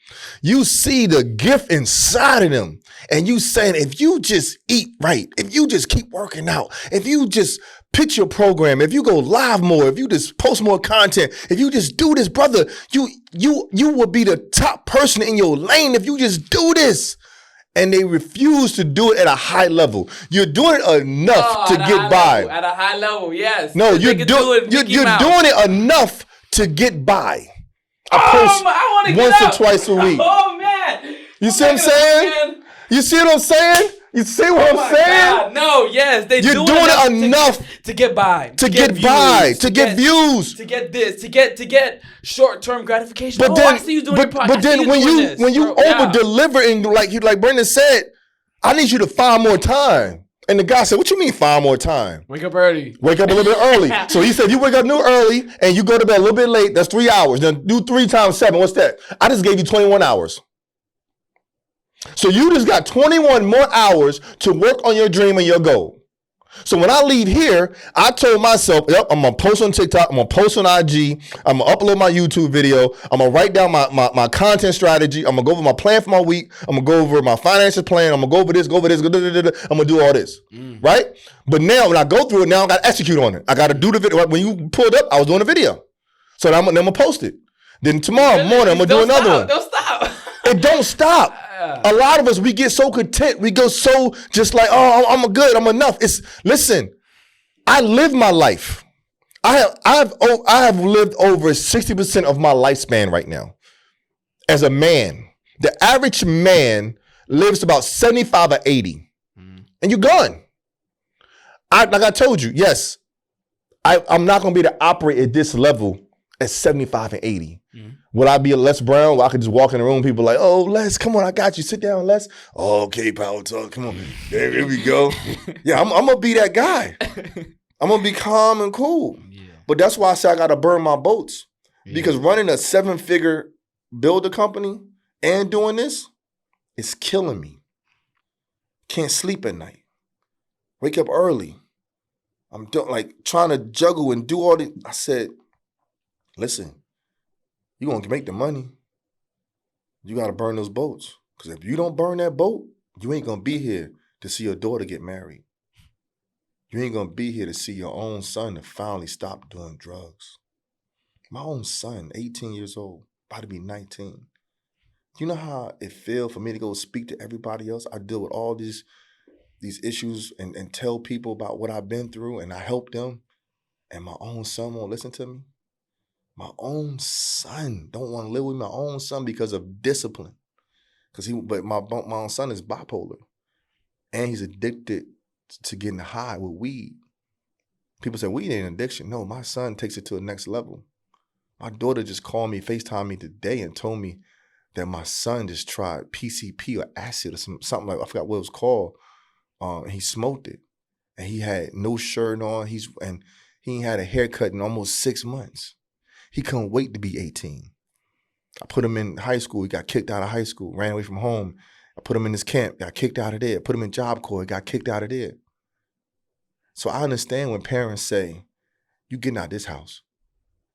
You see the gift inside of them, and you saying, if you just eat right, if you just keep working out, if you just pitch your program, if you go live more, if you just post more content, if you just do this, brother, you will be the top person in your lane if you just do this. And they refuse to do it at a high level. You're doing it enough to get by. At a high level, yes. No, you're doing it enough to get by. I post once or twice a week. Oh, man. You see what I'm saying? You see what I'm saying? You see what I'm saying? God. No, yes. You're doing it enough to get by. To get views. To get this. To get short-term gratification. But I see you doing your podcast. But then when you over-deliver, and like Brendan said, I need you to find more time. And the guy said, what you mean 5 more time? Wake up early. Wake up a little bit early. So he said, if you wake up early and you go to bed a little bit late, that's 3 hours. Then do 3 times 7. What's that? I just gave you 21 hours. So you just got 21 more hours to work on your dream and your goal. So when I leave here, I told myself, yep, I'm gonna post on TikTok, I'm gonna post on IG, I'm gonna upload my YouTube video, I'm gonna write down my content strategy, I'm gonna go over my plan for my week, I'm gonna go over my financial plan, I'm gonna go over this, I'm gonna do all this, right? But now when I go through it, now I gotta execute on it. I gotta do the video. When you pulled up, I was doing a video. So I'm gonna post it. Then tomorrow morning, I'm gonna do another one. Don't stop. It don't stop. A lot of us, we get so content. We go so just like, oh, I'm good. I'm enough. Listen, I live my life. I have lived over 60% of my lifespan right now. As a man, the average man lives about 75 or 80. And you're gone. Like I told you, yes, I'm not going to be able to operate at this level at 75 and 80. Will I be a Les Brown where I could just walk in the room, people like, oh, Les, come on, I got you. Sit down, Les. Oh, okay, Power Talk, come on. There we go. Yeah, I'm going to be that guy. I'm going to be calm and cool. Yeah. But that's why I say I got to burn my boats. Yeah. Because running a 7-figure builder company and doing this is killing me. Can't sleep at night. Wake up early. I'm trying to juggle and do all this. I said, listen, you're going to make the money. You got to burn those boats. Because if you don't burn that boat, you ain't going to be here to see your daughter get married. You ain't going to be here to see your own son to finally stop doing drugs. My own son, 18 years old, about to be 19. You know how it feels for me to go speak to everybody else? I deal with all these issues and tell people about what I've been through, and I help them, and my own son won't listen to me. My own son don't want to live with my own son because of discipline. But my own son is bipolar, and he's addicted to getting high with weed. People say weed ain't an addiction. No, my son takes it to the next level. My daughter just called me, FaceTimed me today, and told me that my son just tried PCP or acid or something like, I forgot what it was called. He smoked it, and he had no shirt on. He ain't had a haircut in almost 6 months. He couldn't wait to be 18. I put him in high school. He got kicked out of high school, ran away from home. I put him in this camp, got kicked out of there. Put him in Job Corps, got kicked out of there. So I understand when parents say, you getting out of this house.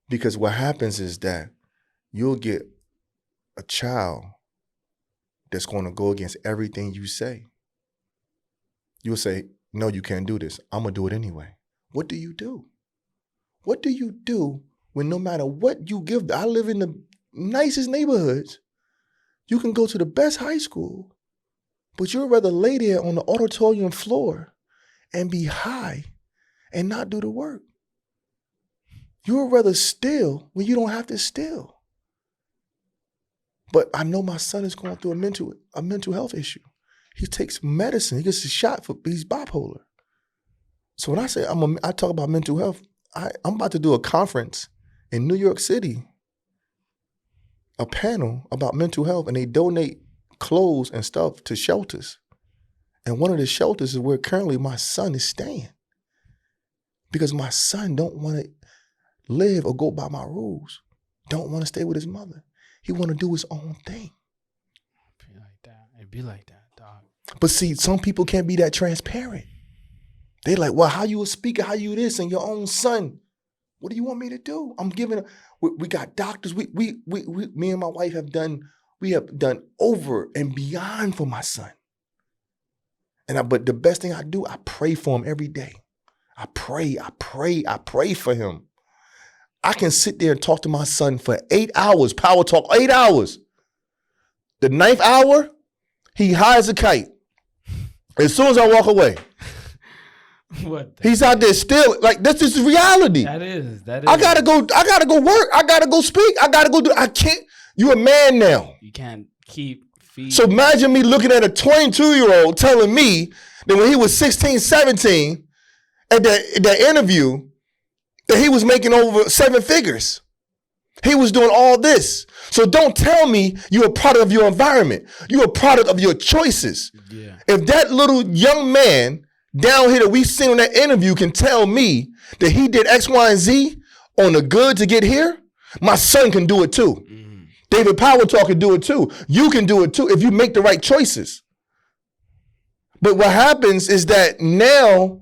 Because what happens is that you'll get a child that's going to go against everything you say. You'll say, no, you can't do this. I'm going to do it anyway. What do you do? What do you do when no matter what you give? I live in the nicest neighborhoods. You can go to the best high school, but you'd rather lay there on the auditorium floor and be high and not do the work. You would rather steal when you don't have to steal. But I know my son is going through a mental health issue. He takes medicine. He gets a shot he's bipolar. So when I say I talk about mental health, I'm about to do a conference in New York City, a panel about mental health, and they donate clothes and stuff to shelters. And one of the shelters is where currently my son is staying. Because my son don't want to live or go by my rules. Don't want to stay with his mother. He want to do his own thing. It'd be like that, dog. But see, some people can't be that transparent. They like, well, how you a speaker, how you this, and your own son. What do you want me to do? I'm giving. We got doctors. Me and my wife have done over and beyond for my son. But the best thing I do, I pray for him every day. I pray for him. I can sit there and talk to my son for 8 hours, power talk, 8 hours. The 9th hour, he high as a kite. As soon as I walk away. He's out there still, like, this is reality. That is. I gotta go work. I gotta go speak. I gotta go do, I can't, you a man now. You can't keep feeding. So imagine me looking at a 22-year-old telling me that when he was 16, 17, at that interview, that he was making over 7 figures. He was doing all this. So don't tell me you're a product of your environment. You're a product of your choices. Yeah. If that little young man down here that we seen on that interview can tell me that he did X, Y, and Z on the good to get here, my son can do it too. Mm-hmm. David Power Talk can do it too. You can do it too if you make the right choices. But what happens is that now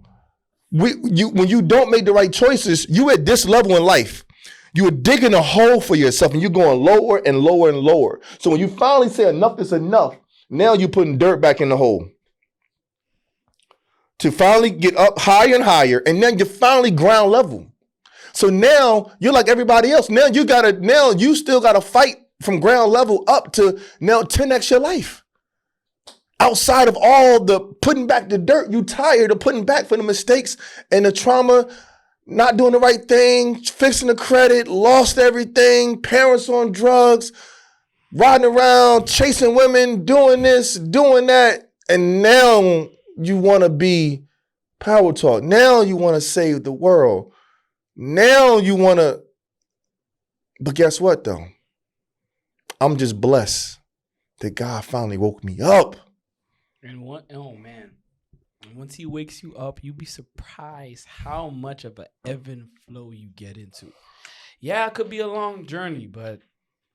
when you don't make the right choices, you at this level in life, you are digging a hole for yourself and you're going lower and lower and lower. So when you finally say enough is enough, now you're putting dirt back in the hole. To finally get up higher and higher, and then you're finally ground level. So now you're like everybody else. Now you still gotta fight from ground level up to now 10x your life. Outside of all the putting back the dirt, you tired of putting back for the mistakes and the trauma, not doing the right thing, fixing the credit, lost everything, parents on drugs, riding around, chasing women, doing this, doing that. And now you want to be power talk. Now you want to save the world. Now you want to, but guess what though? I'm just blessed that God finally woke me up. And once he wakes you up, you'll be surprised how much of an ebb and flow you get into. Yeah, it could be a long journey, but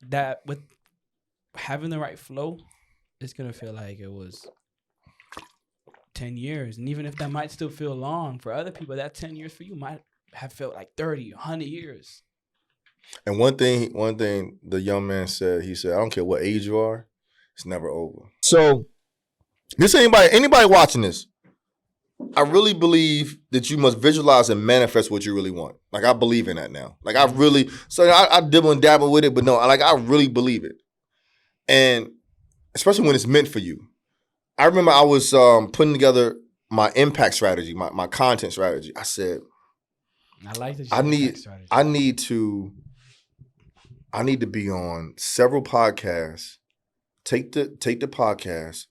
that with having the right flow, it's going to feel like it was 10 years. And even if that might still feel long for other people, that 10 years for you might have felt like 30, 100 years. And one thing the young man said, he said, I don't care what age you are, it's never over. So this anybody watching this, I really believe that you must visualize and manifest what you really want. Like I believe in that now. Like I dibble and dabble with it, but no, like I really believe it. And especially when it's meant for you. I remember I was putting together my impact strategy, my content strategy. I said, I like that. I need to be on several podcasts. Take the podcast,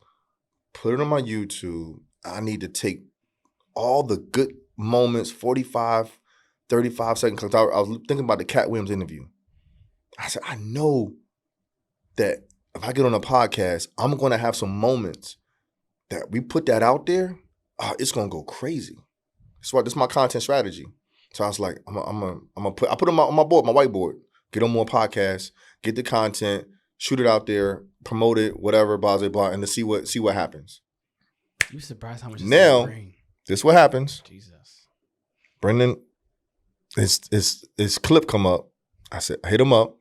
put it on my YouTube. I need to take all the good moments, 45, 35 seconds. I was thinking about the Cat Williams interview. I said, I know that if I get on a podcast, I'm going to have some moments that we put that out there, it's going to go crazy. This is my content strategy. So I was like, I put it on my board, my whiteboard, get on more podcasts, get the content, shoot it out there, promote it, whatever, blah, blah, blah, and to see what happens. You surprised how much now, bring. This what happens. Jesus. Brendan, his clip come up. I said, hit him up.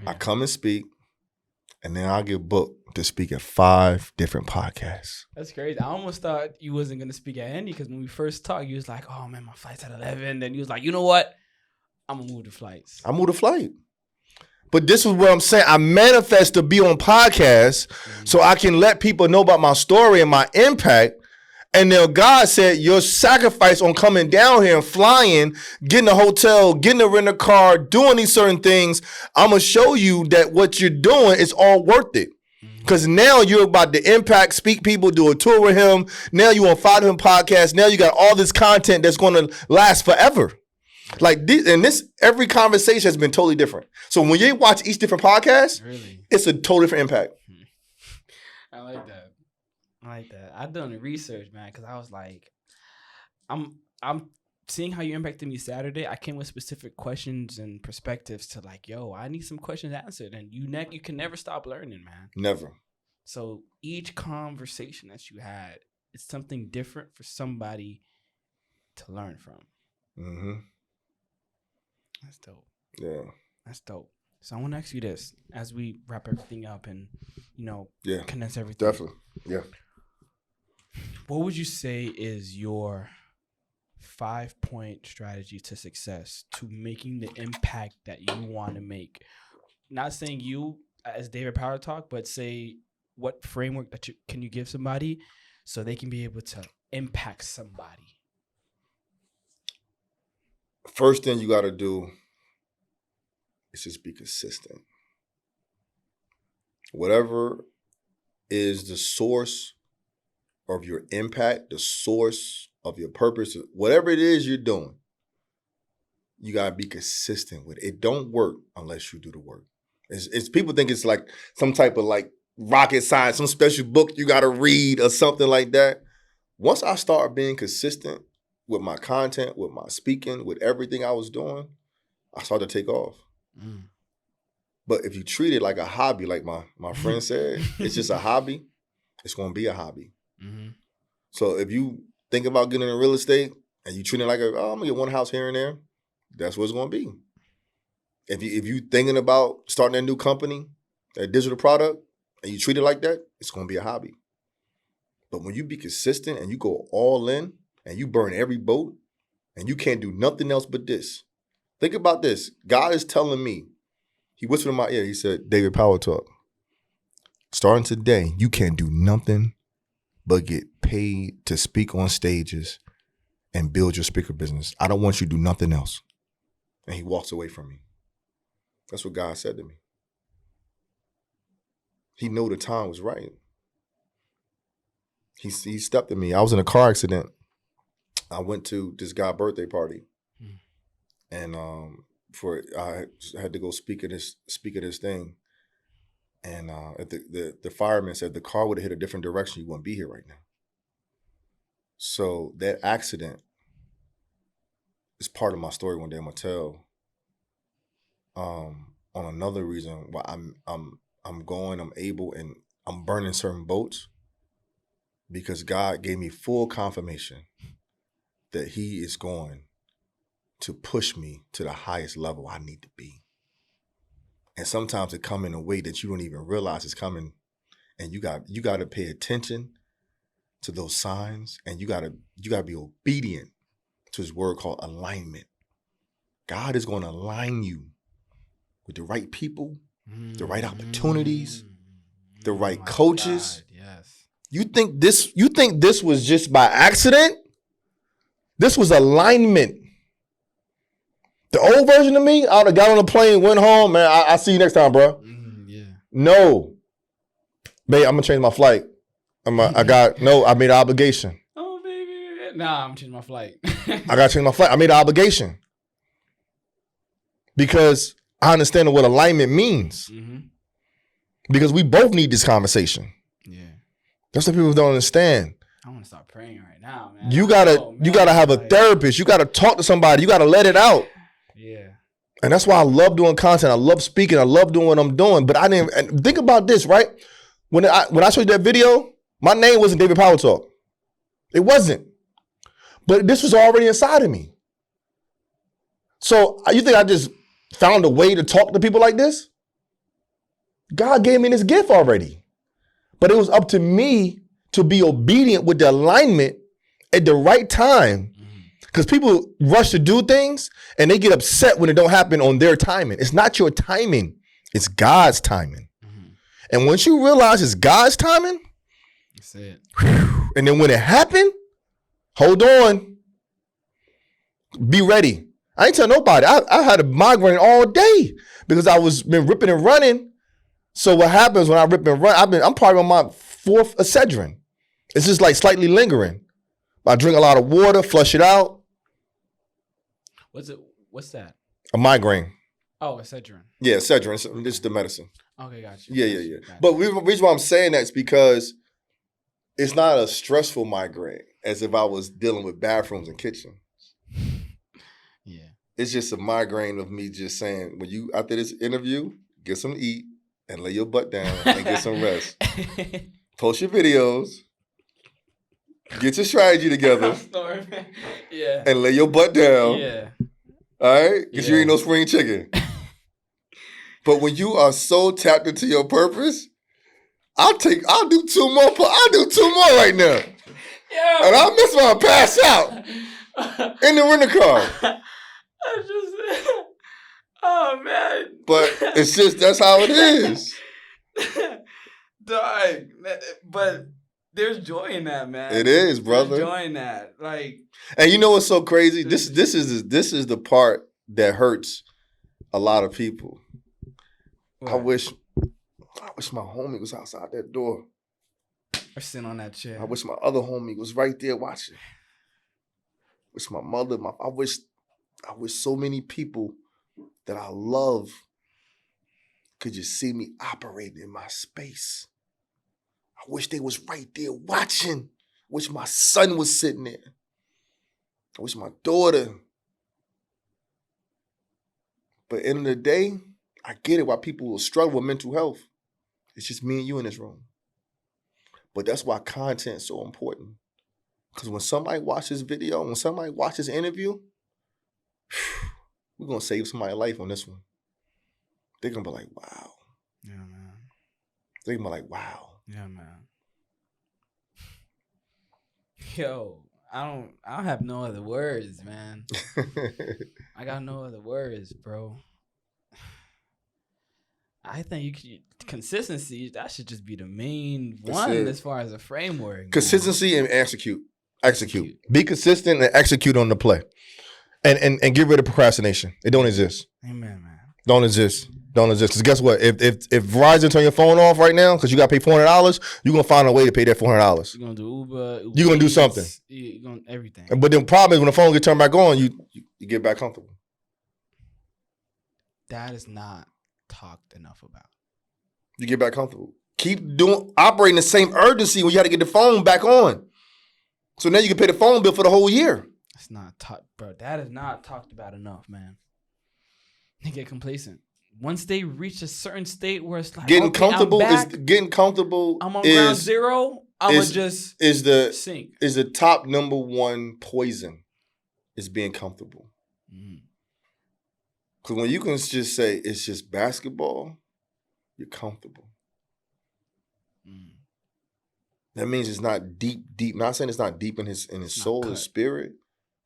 I come and speak, and then I'll get booked to speak at 5 different podcasts. That's crazy. I almost thought you wasn't going to speak at any because when we first talked, you was like, oh, man, my flight's at 11. Then you was like, you know what? I'm going to move the flights. I moved the flight. But this is what I'm saying. I manifest to be on podcasts so I can let people know about my story and my impact. And then God said, your sacrifice on coming down here and flying, getting a hotel, getting a rental car, doing these certain things, I'm going to show you that what you're doing is all worth it. Because now you're about to impact, speak people, do a tour with him. Now you on 5 different podcasts. Now you got all this content that's going to last forever. Like this, every conversation has been totally different. So when you watch each different podcast, really? It's a totally different impact. I like that. I've done the research, man, because I was like, I'm seeing how you impacted me Saturday. I came with specific questions and perspectives to like, yo, I need some questions answered, and you can never stop learning, man. Never. So each conversation that you had, it's something different for somebody to learn from. Mm-hmm. That's dope. Yeah. That's dope. So I want to ask you this as we wrap everything up and, condense everything. Definitely. Yeah. What would you say is your 5-point strategy to success, to making the impact that you want to make? Not saying you as David Power Talk, but say what framework can you give somebody so they can be able to impact somebody? First thing you got to do is just be consistent. Whatever is the source of your impact, the source of your purpose, whatever it is you're doing, you got to be consistent with it. It don't work unless you do the work. It's people think it's like some type of like rocket science, some special book you got to read or something like that. Once I start being consistent with my content, with my speaking, with everything I was doing, I started to take off. Mm. But if you treat it like a hobby, like my friend said, it's just a hobby, it's going to be a hobby. Mm-hmm. So if you think about getting into real estate, and you treat it like I'm gonna get one house here and there, that's what it's gonna be. If you thinking about starting a new company, a digital product, and you treat it like that, it's gonna be a hobby. But when you be consistent and you go all in and you burn every boat and you can't do nothing else but this. Think about this. God is telling me, he whispered in my ear, he said, David, Power Talk. Starting today, you can't do nothing but get paid to speak on stages and build your speaker business. I don't want you to do nothing else. And he walks away from me. That's what God said to me. He knew the time was right. He stepped at me. I was in a car accident. I went to this guy's birthday party. And I had to go speak at this thing. And the fireman said the car would have hit a different direction, you wouldn't be here right now. So that accident is part of my story one day I'm gonna tell. On another reason why I'm going, I'm able, and I'm burning certain boats, because God gave me full confirmation that he is going to push me to the highest level I need to be. And sometimes it come in a way that you don't even realize it's coming. And you got to pay attention to those signs, and you got to be obedient to his word called alignment. God is going to align you with the right people, the right opportunities, the right coaches. God, yes. You think this was just by accident? This was alignment. The old version of me, I would have got on a plane, went home, man. I see you next time, bro. Yeah. No, babe, I'm gonna change my flight. I made an obligation. Oh, baby. Nah, I'm changing my flight. I gotta change my flight. I made an obligation because I understand what alignment means. Mm-hmm. Because we both need this conversation. Yeah, that's what people don't understand. I want to start praying right now, man. You gotta have a therapist. You gotta talk to somebody. You gotta let it out. Yeah. And that's why I love doing content. I love speaking. I love doing what I'm doing. But I didn't. And think about this, right? When I showed you that video, my name wasn't David Power Talk. It wasn't. But this was already inside of me. So you think I just found a way to talk to people like this? God gave me this gift already. But it was up to me to be obedient with the alignment at the right time. Because people rush to do things and they get upset when it don't happen on their timing. It's not your timing. It's God's timing. Mm-hmm. And once you realize it's God's timing, that's it. And then when it happened, hold on. Be ready. I ain't tell nobody. I had a migraine all day because I was been ripping and running. So what happens when I rip and run, I'm probably on my 4th Excedrin. It's just like slightly lingering. I drink a lot of water, flush it out. What's that? A migraine. Oh, Excedrin. Yeah, Excedrin. This is the medicine. Okay, gotcha. Yeah. But the reason why I'm saying that is because it's not a stressful migraine as if I was dealing with bathrooms and kitchens. Yeah. It's just a migraine of me just saying, when you, after this interview, get some to eat and lay your butt down and get some rest. Post your videos. Get your strategy together. Yeah. And lay your butt down. Yeah. All right? Because you ain't no spring chicken. But when you are so tapped into your purpose, I'll do 2 more. I'll do 2 more right now. Yeah. And I'll miss one, pass out in the rental car. Oh man. But it's just, that's how it is. Dog. But there's joy in that, man. It is, brother. There's joy in that. Like, and you know what's so crazy? This is the part that hurts a lot of people. What? I wish my homie was outside that door. Or sitting on that chair. I wish my other homie was right there watching. Wish my mother, I wish so many people that I love could just see me operating in my space. I wish they was right there watching. Wish my son was sitting there. I wish my daughter. But at the end of the day, I get it why people will struggle with mental health. It's just me and you in this room. But that's why content is so important. Because when somebody watches this video, when somebody watches this interview, we're going to save somebody's life on this one. They're going to be like, wow. Yeah, man. They're going to be like, wow. Yeah, man. Yo, I don't have no other words, man. I got no other words, bro. I think consistency, that should just be the main one as far as a framework. Consistency and execute. Be consistent and execute on the play. And get rid of procrastination. It don't exist. Amen, man. Don't exist. Because guess what? If Verizon turn your phone off right now because you got to pay $400, you're going to find a way to pay that $400. You're going to do Uber you're going to do something. You're going to everything. But the problem is when the phone gets turned back on, you get back comfortable. That is not talked enough about. You get back comfortable. Keep operating the same urgency when you had to get the phone back on. So now you can pay the phone bill for the whole year. It's not talked, bro. That is not talked about enough, man. They get complacent. Once they reach a certain state where it's like getting comfortable. I'm on ground zero. I'ma just sink. Is the top number one poison is being comfortable. Because when you can just say it's just basketball, you're comfortable. That means it's not deep. Not saying it's not deep in his soul and spirit,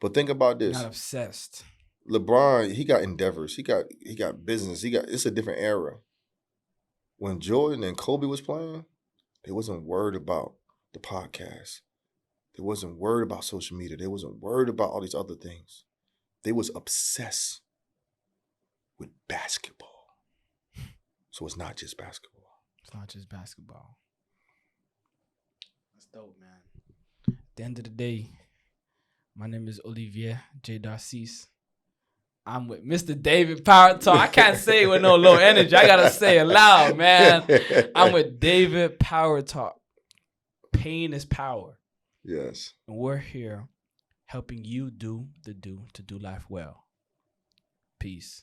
but think about this. Not obsessed. LeBron, he got endeavors. He got business. It's a different era. When Jordan and Kobe was playing, they wasn't worried about the podcast. They wasn't worried about social media. They wasn't worried about all these other things. They was obsessed with basketball. So it's not just basketball. It's not just basketball. That's dope, man. At the end of the day, my name is Olivier J. Darcis. I'm with Mr. David Power Talk. I can't say it with no low energy. I gotta say it loud, man. I'm with David Power Talk. Pain is power. Yes. And we're here helping you to do life well. Peace.